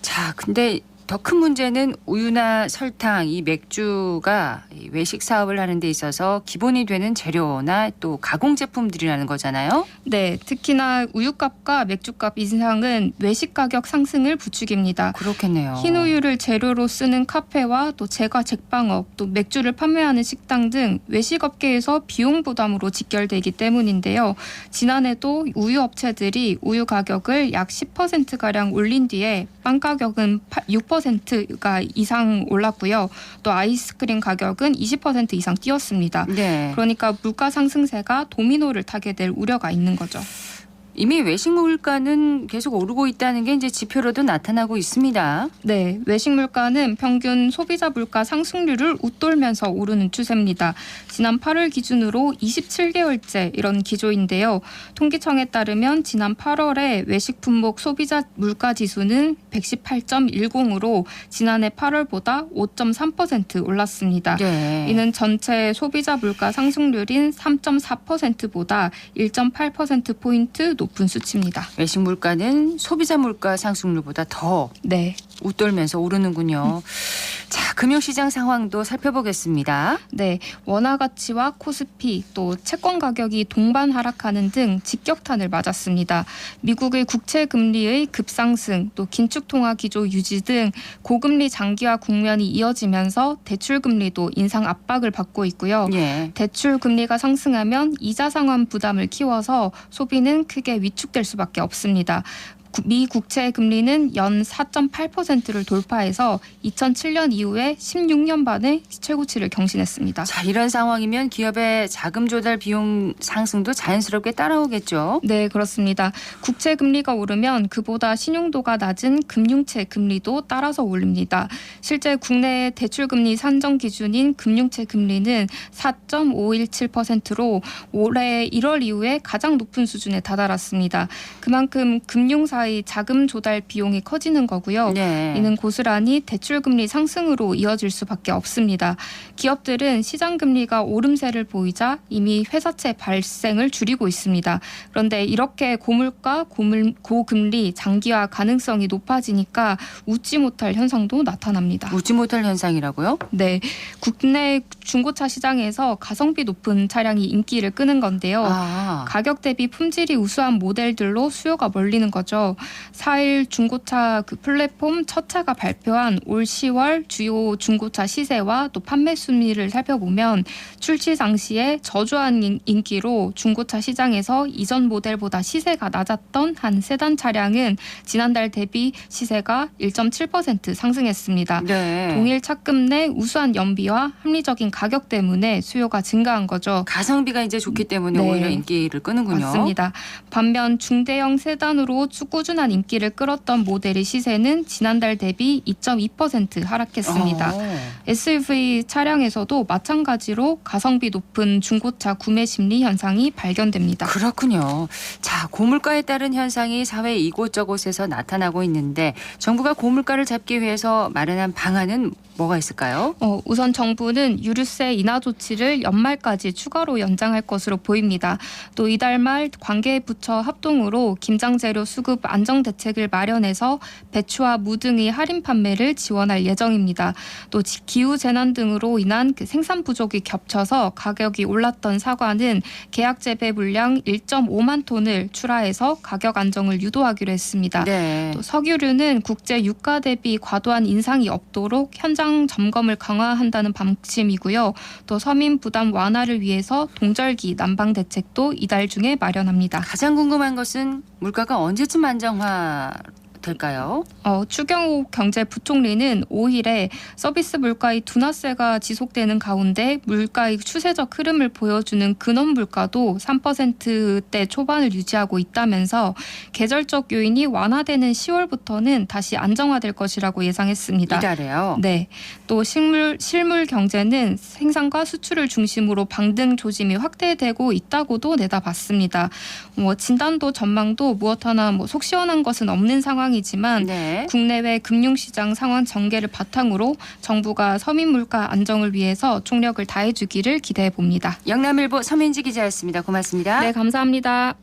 자, 근데 더 큰 문제는 우유나 설탕, 이 맥주가 외식 사업을 하는 데 있어서 기본이 되는 재료나 또 가공 제품들이라는 거잖아요. 네, 특히나 우유값과 맥주값 인상은 외식 가격 상승을 부추깁니다. 그렇겠네요. 흰 우유를 재료로 쓰는 카페와 또 제과 제빵업, 또 맥주를 판매하는 식당 등 외식업계에서 비용 부담으로 직결되기 때문인데요. 지난해도 우유 업체들이 우유 가격을 약 10%가량 올린 뒤에 빵 가격은 6%가 이상 올랐고요. 또 아이스크림 가격은 20% 이상 뛰었습니다. 네. 그러니까 물가 상승세가 도미노를 타게 될 우려가 있는 거죠. 이미 외식 물가는 계속 오르고 있다는 게 이제 지표로도 나타나고 있습니다. 네, 외식 물가는 평균 소비자 물가 상승률을 웃돌면서 오르는 추세입니다. 지난 8월 기준으로 27개월째 이런 기조인데요. 통계청에 따르면 지난 8월에 외식 품목 소비자 물가 지수는 118.10으로 지난해 8월보다 5.3% 올랐습니다. 네. 이는 전체 소비자 물가 상승률인 3.4%보다 1.8%포인트 높은 수치입니다. 외식 물가는 소비자 물가 상승률보다 더 네. 웃돌면서 오르는군요. 자, 금융시장 상황도 살펴보겠습니다. 네, 원화 가치와 코스피 또 채권 가격이 동반 하락하는 등 직격탄을 맞았습니다. 미국의 국채 금리의 급상승, 또 긴축 통화 기조 유지 등 고금리 장기화 국면이 이어지면서 대출 금리도 인상 압박을 받고 있고요. 예. 대출 금리가 상승하면 이자 상환 부담을 키워서 소비는 크게 위축될 수밖에 없습니다. 미 국채 금리는 연 4.8%를 돌파해서 2007년 이후에 16년 만에 최고치를 경신했습니다. 자, 이런 상황이면 기업의 자금 조달 비용 상승도 자연스럽게 따라오겠죠. 네, 그렇습니다. 국채 금리가 오르면 그보다 신용도가 낮은 금융채 금리도 따라서 오릅니다. 실제 국내 대출 금리 산정 기준인 금융채 금리는 4.517%로 올해 1월 이후에 가장 높은 수준에 다다랐습니다. 그만큼 금융사의 자금 조달 비용이 커지는 거고요. 네. 이는 고스란히 대출 금리 상승으로 이어질 수밖에 없습니다. 기업들은 시장 금리가 오름세를 보이자 이미 회사채 발생을 줄이고 있습니다. 그런데 이렇게 고물가, 고금리 장기화 가능성이 높아지니까 웃지 못할 현상도 나타납니다. 웃지 못할 현상이라고요? 네, 국내 중고차 시장에서 가성비 높은 차량이 인기를 끄는 건데요. 가격 대비 품질이 우수한 모델들로 수요가 몰리는 거죠. 4일 중고차 플랫폼 첫차가 발표한 올 10월 주요 중고차 시세와 또 판매 순위를 살펴보면 출시 당시에 저조한 인기로 중고차 시장에서 이전 모델보다 시세가 낮았던 한 세단 차량은 지난달 대비 시세가 1.7% 상승했습니다. 네. 동일 차급 내 우수한 연비와 합리적인 가격 때문에 수요가 증가한 거죠. 가성비가 이제 좋기 때문에 네. 오히려 인기를 끄는군요. 맞습니다. 반면 중대형 세단으로 꾸준한 인기를 끌었던 모델의 시세는 지난달 대비 2.2% 하락했습니다. SUV 차량에서도 마찬가지로 가성비 높은 중고차 구매 심리 현상이 발견됩니다. 그렇군요. 자, 고물가에 따른 현상이 사회 이곳저곳에서 나타나고 있는데 정부가 고물가를 잡기 위해서 마련한 방안은 뭐가 있을까요? 우선 정부는 유류세 인하 조치를 연말까지 추가로 연장할 것으로 보입니다. 또 이달 말 관계 부처 합동으로 김장재료 수급 안정 대책을 마련해서 배추와 무 등의 할인 판매를 지원할 예정입니다. 또 기후 재난 등으로 인한 생산 부족이 겹쳐서 가격이 올랐던 사과는 계약 재배 물량 1.5만 톤을 출하해서 가격 안정을 유도하기로 했습니다. 네. 또 석유류는 국제 유가 대비 과도한 인상이 없도록 현장 점검을 강화한다는 방침이고요. 또 서민 부담 완화를 위해서 동절기 난방 대책도 이달 중에 마련합니다. 가장 궁금한 것은 물가가 언제쯤 안정화 될까요? 추경호 경제부총리는 5일에 서비스 물가의 둔화세가 지속되는 가운데 물가의 추세적 흐름을 보여주는 근원 물가도 3%대 초반을 유지하고 있다면서 계절적 요인이 완화되는 10월부터는 다시 안정화될 것이라고 예상했습니다. 이달에요? 네. 또 실물 경제는 생산과 수출을 중심으로 방등 조짐이 확대되고 있다고도 내다봤습니다. 진단도 전망도 무엇 하나 속 시원한 것은 없는 상황이지만 네. 국내외 금융시장 상황 전개를 바탕으로 정부가 서민 물가 안정을 위해서 총력을 다해주기를 기대해 봅니다. 영남일보 서민지 기자였습니다. 고맙습니다. 네, 감사합니다.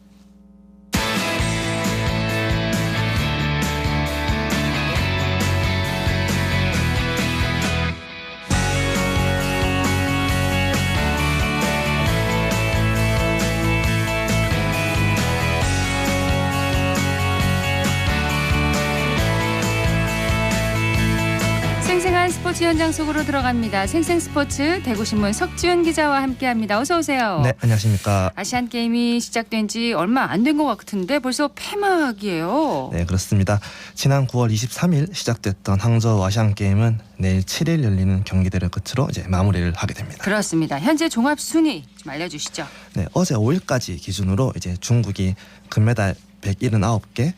생생한 스포츠 현장 속으로 들어갑니다. 생생스포츠 대구신문 석지훈 기자와 함께합니다. 어서 오세요. 네, 안녕하십니까. 아시안게임이 시작된 지 얼마 안 된 것 같은데 벌써 폐막이에요. 네, 그렇습니다. 지난 9월 23일 시작됐던 항저우 아시안게임은 내일 7일 열리는 경기대를 끝으로 이제 마무리를 하게 됩니다. 그렇습니다. 현재 종합 순위 좀 알려주시죠. 네, 어제 5일까지 기준으로 이제 중국이 금메달 179개,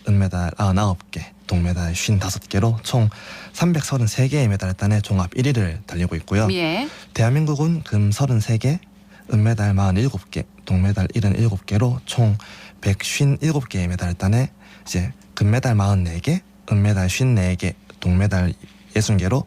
은메달 99개, 동메달 55개로 총 333개의 메달을 따내 종합 1위를 달리고 있고요. 예. 대한민국은 금 33개, 은메달 47개, 동메달 77개로 총 157개의 메달을 따내 이제 금메달 44개, 은메달 54개, 동메달 60개로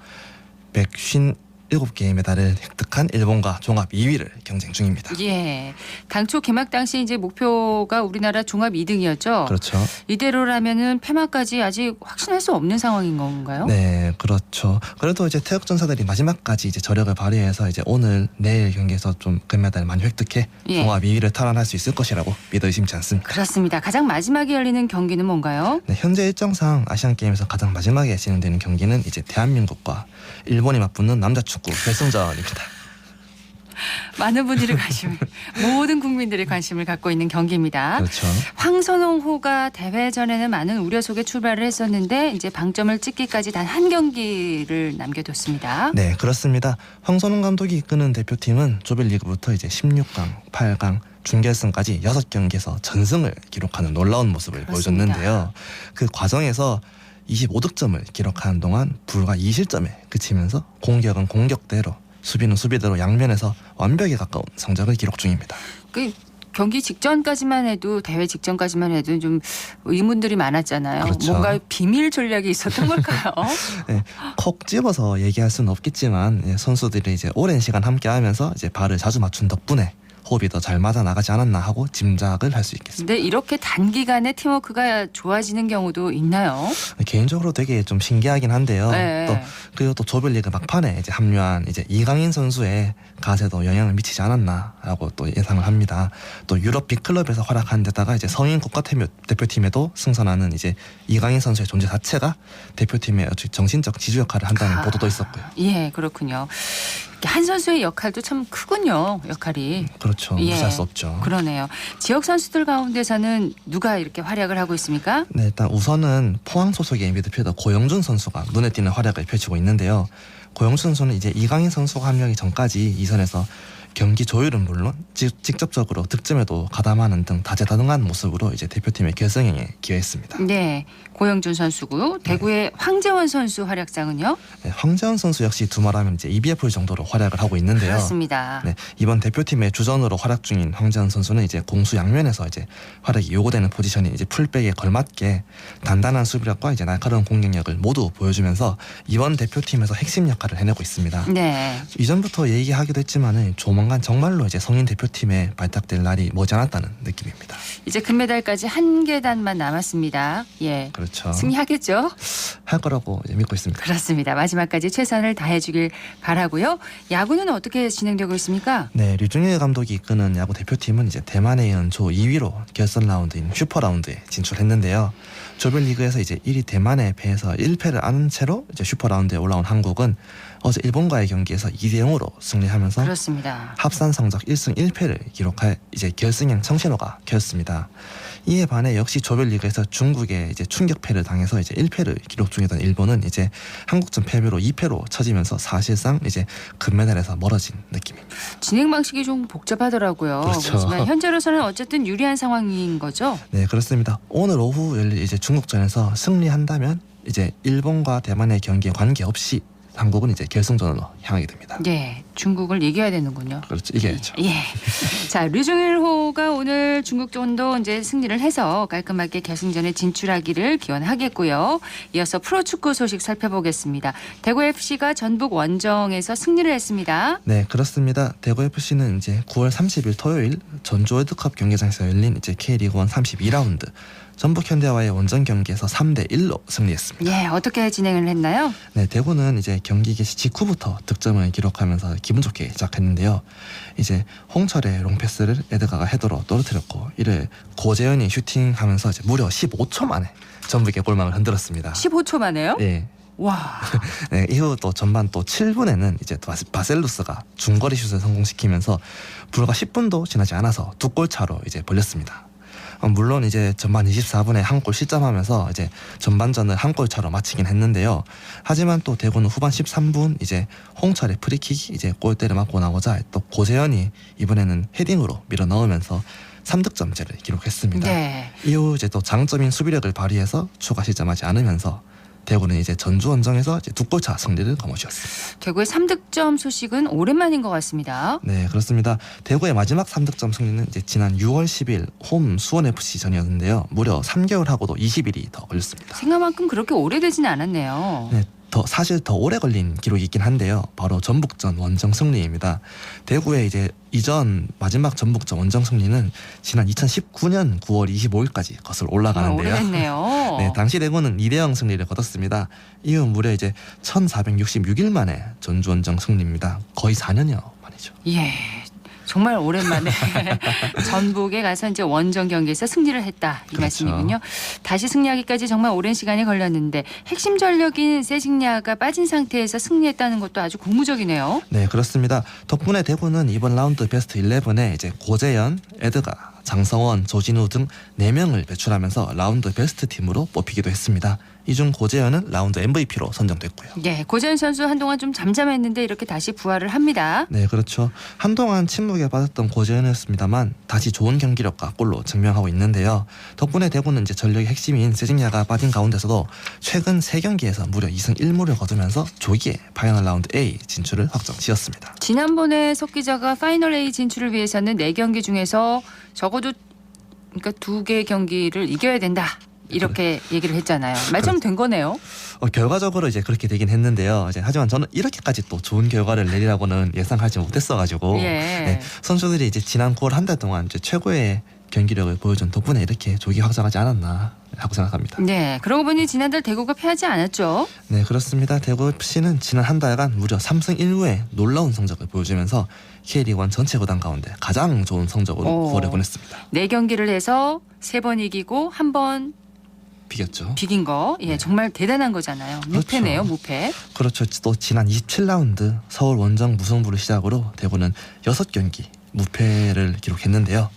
157개의 메달을 획득한 일본과 종합 2위를 경쟁 중입니다. 예. 당초 개막 당시 이제 목표가 우리나라 종합 2등이었죠. 그렇죠. 이대로라면은 폐막까지 아직 확신할 수 없는 상황인 건가요? 네, 그렇죠. 그래도 이제 태극전사들이 마지막까지 이제 저력을 발휘해서 이제 오늘 내일 경기에서 좀 금메달 많이 획득해 예. 종합 2위를 탈환할 수 있을 것이라고 믿어 의심치 않습니다. 그렇습니다. 가장 마지막에 열리는 경기는 뭔가요? 네, 현재 일정상 아시안 게임에서 가장 마지막에 진행되는 경기는 이제 대한민국과 일본이 맞붙는 남자 축구 결승전입니다. 많은 분들이 모든 국민들이 관심을 갖고 있는 경기입니다. 그렇죠. 황선홍호가 대회 전에는 많은 우려 속에 출발을 했었는데 이제 방점을 찍기까지 단 한 경기를 남겨뒀습니다. 네, 그렇습니다. 황선홍 감독이 이끄는 대표팀은 조별리그부터 이제 16강, 8강, 준결승까지 6경기에서 전승을 기록하는 놀라운 모습을 그렇습니다. 보여줬는데요. 그 과정에서 25득점을 기록하는 동안 불과 2실점에 그치면서 공격은 공격대로 수비는 수비대로 양면에서 완벽에 가까운 성적을 기록 중입니다. 그 경기 직전까지만 해도 대회 직전까지만 해도 좀 의문들이 많았잖아요. 그렇죠. 뭔가 비밀 전략이 있었던 걸까요? 네, 콕 집어서 얘기할 수는 없겠지만 선수들이 이제 오랜 시간 함께하면서 이제 발을 자주 맞춘 덕분에 호흡이 더 잘 맞아 나가지 않았나 하고 짐작을 할 수 있겠습니다. 근데 이렇게 단기간에 팀워크가 좋아지는 경우도 있나요? 개인적으로 되게 좀 신기하긴 한데요. 네. 그리고 또 조별리그 막판에 이제 합류한 이제 이강인 선수의 가세도 영향을 미치지 않았나라고 또 예상을 합니다. 또 유럽 빅클럽에서 활약한 데다가 이제 성인 국가 대표팀에도 승선하는 이제 이강인 선수의 존재 자체가 대표팀의 정신적 지주 역할을 한다는 보도도 있었고요. 예, 그렇군요. 한 선수의 역할도 참 크군요. 역할이. 그렇죠. 예. 무시할 수 없죠. 그러네요. 지역 선수들 가운데서는 누가 이렇게 활약을 하고 있습니까? 네, 일단 우선은 포항 소속의 미드필더 고영준 선수가 눈에 띄는 활약을 펼치고 있는데요. 고영준 선수는 이제 이강인 선수가 합류하기 전까지 이선에서 경기 조율은 물론 직접적으로 득점에도 가담하는 등 다재다능한 모습으로 이제 대표팀의 결승행에 기여했습니다. 네, 고영준 선수고요. 대구의 황재원 선수 활약상은요? 네, 황재원 선수 역시 두말하면 이제 EBFL 정도로 활약을 하고 있는데요. 그렇습니다. 네, 이번 대표팀의 주전으로 활약 중인 황재원 선수는 이제 공수 양면에서 이제 활약이 요구되는 포지션이 이제 풀백에 걸맞게 단단한 수비력과 이제 날카로운 공격력을 모두 보여주면서 이번 대표팀에서 핵심 역할을 해내고 있습니다. 네. 이전부터 얘기하기도 했지만은 조만간 정말로 이제 성인 대표팀에 발탁될 날이 머지않았다는 느낌입니다. 이제 금메달까지 한 계단만 남았습니다. 예. 그렇죠. 승리하겠죠? 할 거라고 이제 믿고 있습니다. 그렇습니다. 마지막까지 최선을 다해주길 바라고요. 야구는 어떻게 진행되고 있습니까? 네, 류중일 감독이 이끄는 야구 대표팀은 이제 대만에 이은 조 2위로 결선 라운드인 슈퍼 라운드에 진출했는데요. 조별리그에서 이제 1위 대만에 패해서 1패를 안은 채로 이제 슈퍼 라운드에 올라온 한국은 어제 일본과의 경기에서 2대0으로 승리하면서 그렇습니다. 합산 성적 1승 1패를 기록할 이제 결승행 청신호가 켰습니다. 이에 반해 역시 조별리그에서 중국에 이제 충격패를 당해서 이제 1패를 기록 중이던 일본은 이제 한국전 패배로 2패로 처지면서 사실상 이제 금메달에서 멀어진 느낌입니다. 진행 방식이 좀 복잡하더라고요. 그렇죠. 그렇지만 현재로서는 어쨌든 유리한 상황인 거죠? 네, 그렇습니다. 오늘 오후 열릴 이제 중국전에서 승리한다면 이제 일본과 대만의 경기에 관계없이 한국은 이제 결승전으로 향하게 됩니다. 네, 중국을 이겨야 되는군요. 그렇죠, 이겨야죠. 예. 자, 류중일호가 오늘 중국전도 이제 승리를 해서 깔끔하게 결승전에 진출하기를 기원하겠고요. 이어서 프로축구 소식 살펴보겠습니다. 대구 FC가 전북 원정에서 승리를 했습니다. 네, 그렇습니다. 대구 FC는 이제 9월 30일 토요일 전주 월드컵 경기장에서 열린 이제 K리그1 32라운드 전북 현대와의 원정 경기에서 3대1로 승리했습니다. 예, 어떻게 진행을 했나요? 네, 대구는 이제 경기 개시 직후부터 득점을 기록하면서 기분 좋게 시작했는데요. 이제 홍철의 롱패스를 에드가가 헤더로 떨어뜨렸고 이를 고재현이 슈팅하면서 이제 무려 15초 만에 전북의 골망을 흔들었습니다. 15초 만에요? 네. 와. 네, 이후 또 전반 또 7분에는 이제 바셀루스가 중거리 슛을 성공시키면서 불과 10분도 지나지 않아서 2골 차로 이제 벌렸습니다. 물론 이제 전반 24분에 한 골 실점하면서 이제 전반전을 한 골 차로 마치긴 했는데요. 하지만 또 대구는 후반 13분 이제 홍철의 프리킥이 이제 골대를 맞고 나오자 또 고재현이 이번에는 헤딩으로 밀어 넣으면서 3득점째를 기록했습니다. 네. 이후 이제 또 장점인 수비력을 발휘해서 추가 실점하지 않으면서 대구는 이제 전주 원정에서 이제 2골차 승리를 거머쥐었습니다. 대구의 3득점 소식은 오랜만인 것 같습니다. 네, 그렇습니다. 대구의 마지막 3득점 승리는 이제 지난 6월 10일 홈 수원FC 전이었는데요. 무려 3개월 하고도 20일이 더 걸렸습니다. 생각만큼 그렇게 오래되지는 않았네요. 네, 사실 더 오래 걸린 기록이 있긴 한데요. 바로 전북전 원정 승리입니다. 대구의 이제 이전 마지막 전북전 원정 승리는 지난 2019년 9월 25일까지 거슬러 올라가는데요. 오래됐네요. 네, 당시 대구는 2대0 승리를 거뒀습니다. 이후 무려 이제 1466일 만에 전주 원정 승리입니다. 거의 4년여 만이죠. 예. 정말 오랜만에 전북에 가서 이제 원정 경기에서 승리를 했다 이 그렇죠. 말씀이군요. 다시 승리하기까지 정말 오랜 시간이 걸렸는데 핵심 전력인 세징야가 빠진 상태에서 승리했다는 것도 아주 고무적이네요. 네, 그렇습니다. 덕분에 대구는 이번 라운드 베스트 11에 이제 고재현, 에드가, 장성원, 조진우 등 4명을 배출하면서 라운드 베스트 팀으로 뽑히기도 했습니다. 이 중 고재현은 라운드 MVP로 선정됐고요. 네, 고재현 선수 한동안 좀 잠잠했는데 이렇게 다시 부활을 합니다. 네, 그렇죠. 한동안 침묵에 빠졌던 고재현이었습니다만 다시 좋은 경기력과 골로 증명하고 있는데요. 덕분에 대구는 이제 전력의 핵심인 세징야가 빠진 가운데서도 최근 3경기에서 무려 2승 1무를 거두면서 조기에 파이널 라운드 A 진출을 확정지었습니다. 지난번에 석 기자가 파이널 A 진출을 위해서는 4경기 중에서 적어도 그러니까 2개 경기를 이겨야 된다. 이렇게 얘기를 했잖아요. 말처럼 된 거네요. 결과적으로 이제 그렇게 되긴 했는데요. 이제 하지만 저는 이렇게까지 또 좋은 결과를 내리라고는 예상하지 못했어가지고 예. 네, 선수들이 이제 지난 9월 한 달 동안 이제 최고의 경기력을 보여준 덕분에 이렇게 조기 확정하지 않았나 하고 생각합니다. 네, 그러고 보니 지난달 대구가 패하지 않았죠? 네, 그렇습니다. 대구 FC는 지난 한 달간 무려 3승 1무의 놀라운 성적을 보여주면서 K리그1 전체 구단 가운데 가장 좋은 성적으로 9월에 보냈습니다. 4경기를 해서 3번 이기고 1번 비겼죠. 비긴 거. 예, 정말 대단한 거잖아요. 무패네요, 무패. 그렇죠. 또 지난 27라운드 서울 원정 무승부를 시작으로 대구는 6경기 무패를 기록했는데요.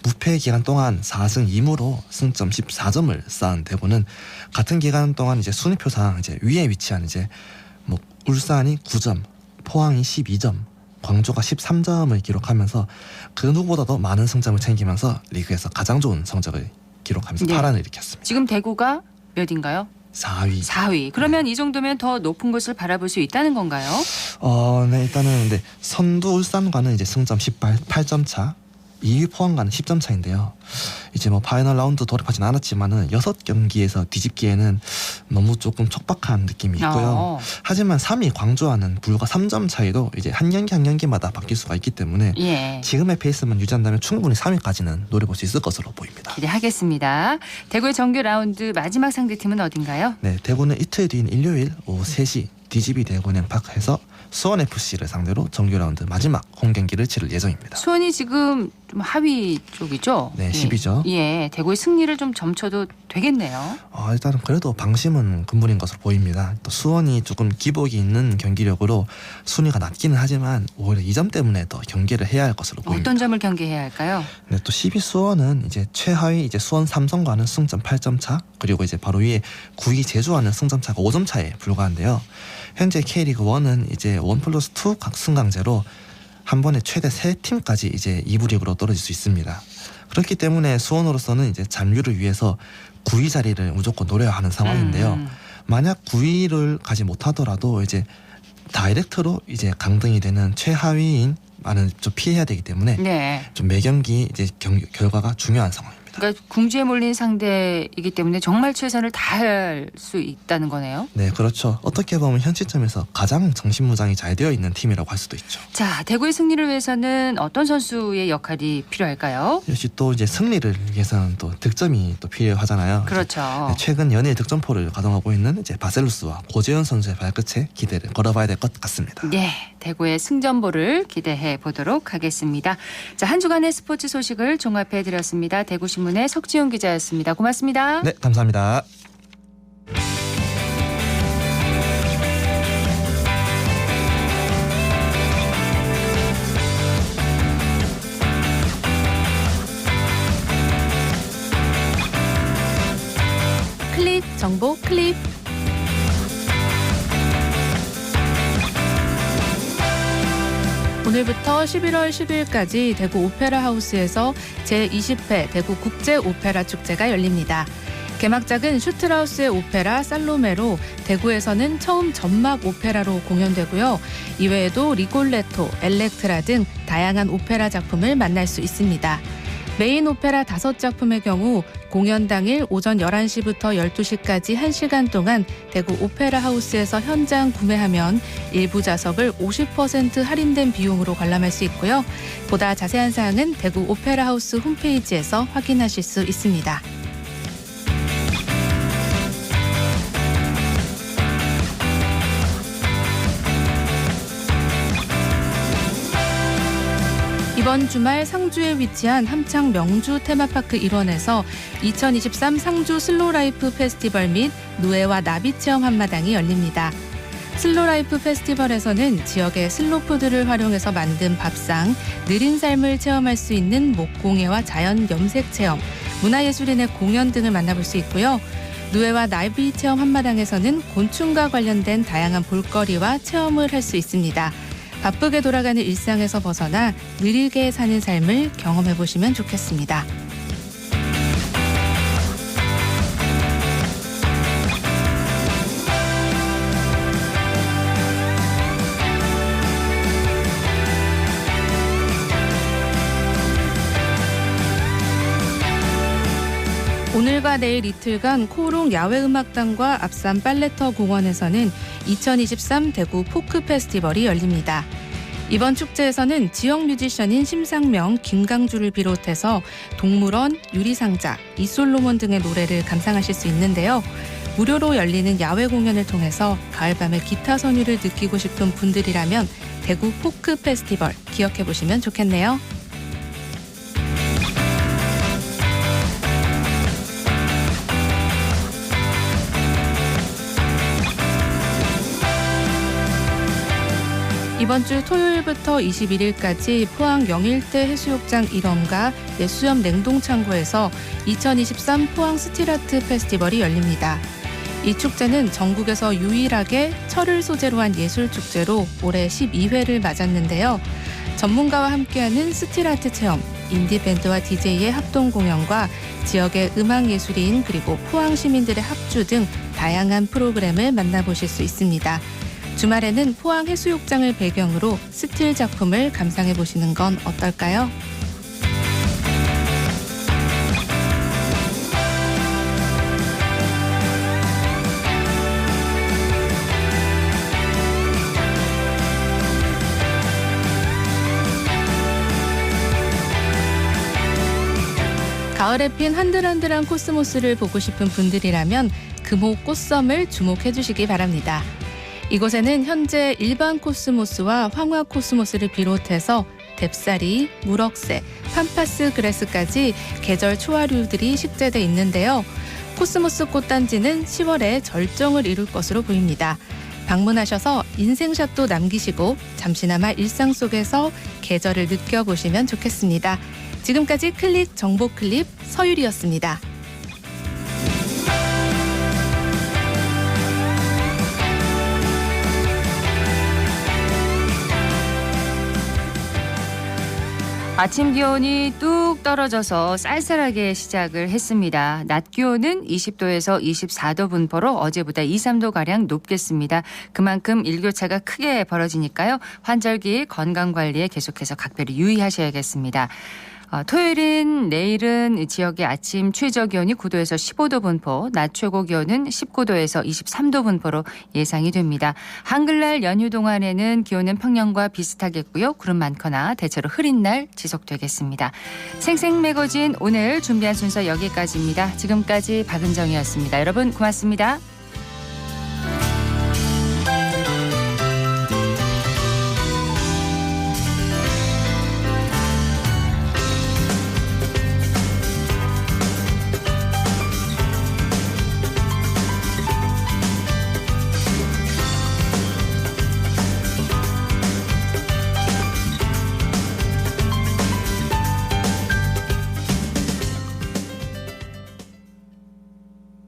무패 기간 동안 4승 2무로 승점 14점을 쌓은 대구는 같은 기간 동안 이제 순위표상 이제 위에 위치한 이제 뭐 울산이 9점, 포항이 12점, 광주가 13점을 기록하면서 그 누구보다도 많은 승점을 챙기면서 리그에서 가장 좋은 성적을 기록하면서 네. 파란을 일으켰습니다. 지금 대구가 몇인가요? 4위. 4위. 그러면 이 정도면 더 높은 것을 바라볼 수 있다는 건가요? 네, 일단은 근데 선두 울산과는 이제 승점 8점 차, 2위 포항과는 10점 차인데요. 이제 뭐 파이널 라운드 돌입하진 않았지만은 6경기에서 뒤집기에는 너무 조금 촉박한 느낌이 있고요. 하지만 3위 광주와는 불과 3점 차이도 이제 한 경기마다 바뀔 수가 있기 때문에 예. 지금의 지금의 페이스만 유지한다면 충분히 3위까지는 노려볼 수 있을 것으로 보입니다. 기대하겠습니다. 대구의 정규 라운드 마지막 상대팀은 어딘가요? 네, 대구는 이틀 뒤인 일요일 오후 3시 DGB 대구은행파크에서 수원FC를 상대로 정규 라운드 마지막 홈 경기를 치를 예정입니다. 수원이 지금 좀 하위 쪽이죠? 네, 10위죠. 예, 대구의 승리를 좀 점쳐도 되겠네요. 일단은 그래도 방심은 금물인 것으로 보입니다. 또 수원이 조금 기복이 있는 경기력으로 순위가 낮기는 하지만 오히려 이 점 때문에 더 경계를 해야 할 것으로 보입니다. 어떤 점을 경계해야 할까요? 네, 또 10위 수원은 이제 최하위 이제 수원 삼성과는 승점 8점 차, 그리고 이제 바로 위에 9위 제주와는 승점 차가 5점 차에 불과한데요. 현재 K리그 1은 이제 1+2 각 승강제로 한 번에 최대 3팀까지 이제 2부 리그로 떨어질 수 있습니다. 그렇기 때문에 수원으로서는 이제 잔류를 위해서 9위 자리를 무조건 노려야 하는 상황인데요. 만약 9위를 가지 못하더라도 이제 다이렉트로 이제 강등이 되는 최하위인 많은 좀 피해야 되기 때문에 네. 좀 매 경기 이제 결과가 중요한 상황입니다. 그러니까 궁지에 몰린 상대이기 때문에 정말 최선을 다할 수 있다는 거네요. 네, 그렇죠. 어떻게 보면 현 시점에서 가장 정신무장이 잘 되어 있는 팀이라고 할 수도 있죠. 자, 대구의 승리를 위해서는 어떤 선수의 역할이 필요할까요? 역시 또 이제 승리를 위해서는 또 득점이 또 필요하잖아요. 그렇죠. 네, 최근 연일 득점포를 가동하고 있는 이제 바셀루스와 고재현 선수의 발끝에 기대를 걸어봐야 될 것 같습니다. 네, 대구의 승전보를 기대해 보도록 하겠습니다. 자, 한 주간의 스포츠 소식을 종합해 드렸습니다. 대구신문의 석지용 기자였습니다. 고맙습니다. 네, 감사합니다. 클릭 정보 클립. 오늘부터 11월 10일까지 대구 오페라 하우스에서 제20회 대구 국제 오페라 축제가 열립니다. 개막작은 슈트라우스의 오페라 살로메로 대구에서는 처음 전막 오페라로 공연되고요. 이외에도 리골레토, 엘렉트라 등 다양한 오페라 작품을 만날 수 있습니다. 메인 오페라 5작품의 경우 공연 당일 오전 11시부터 12시까지 1시간 동안 대구 오페라 하우스에서 현장 구매하면 일부 좌석을 50% 할인된 비용으로 관람할 수 있고요. 보다 자세한 사항은 대구 오페라 하우스 홈페이지에서 확인하실 수 있습니다. 이번 주말 상주에 위치한 함창 명주 테마파크 일원에서 2023 상주 슬로라이프 페스티벌 및 누에와 나비 체험 한마당이 열립니다. 슬로라이프 페스티벌에서는 지역의 슬로푸드를 활용해서 만든 밥상, 느린 삶을 체험할 수 있는 목공예와 자연 염색 체험, 문화예술인의 공연 등을 만나볼 수 있고요. 누에와 나비 체험 한마당에서는 곤충과 관련된 다양한 볼거리와 체험을 할 수 있습니다. 바쁘게 돌아가는 일상에서 벗어나 느리게 사는 삶을 경험해 보시면 좋겠습니다. 오늘과 내일 이틀간 코롱 야외음악단과 앞산 팔레터 공원에서는 2023 대구 포크 페스티벌이 열립니다. 이번 축제에서는 지역 뮤지션인 심상명, 김강주를 비롯해서 동물원, 유리상자, 이솔로몬 등의 노래를 감상하실 수 있는데요. 무료로 열리는 야외 공연을 통해서 가을밤의 기타 선율을 느끼고 싶은 분들이라면 대구 포크 페스티벌 기억해 보시면 좋겠네요. 이번 주 토요일부터 21일까지 포항 영일대 해수욕장 1원과 내수염 냉동창고에서 2023 포항 스틸아트 페스티벌이 열립니다. 이 축제는 전국에서 유일하게 철을 소재로 한 예술축제로 올해 12회를 맞았는데요. 전문가와 함께하는 스틸아트 체험, 인디밴드와 DJ의 합동 공연과 지역의 음악예술인 그리고 포항 시민들의 합주 등 다양한 프로그램을 만나보실 수 있습니다. 주말에는 포항 해수욕장을 배경으로 스틸 작품을 감상해보시는 건 어떨까요? 가을에 핀 한들한들한 코스모스를 보고 싶은 분들이라면 금호 꽃섬을 주목해 주시기 바랍니다. 이곳에는 현재 일반 코스모스와 황화 코스모스를 비롯해서 뎁사리, 무럭새, 팜파스 그레스까지 계절 초하류들이 식재돼 있는데요. 코스모스 꽃단지는 10월에 절정을 이룰 것으로 보입니다. 방문하셔서 인생샷도 남기시고 잠시나마 일상 속에서 계절을 느껴보시면 좋겠습니다. 지금까지 클릭 정보 클립 서유리였습니다. 아침 기온이 뚝 떨어져서 쌀쌀하게 시작을 했습니다. 낮 기온은 20도에서 24도 분포로 어제보다 2, 3도가량 높겠습니다. 그만큼 일교차가 크게 벌어지니까요. 환절기 건강관리에 계속해서 각별히 유의하셔야겠습니다. 토요일인 내일은 지역의 아침 최저 기온이 9도에서 15도 분포, 낮 최고 기온은 19도에서 23도 분포로 예상이 됩니다. 한글날 연휴 동안에는 기온은 평년과 비슷하겠고요. 구름 많거나 대체로 흐린 날 지속되겠습니다. 생생매거진 오늘 준비한 순서 여기까지입니다. 지금까지 박은정이었습니다. 여러분 고맙습니다.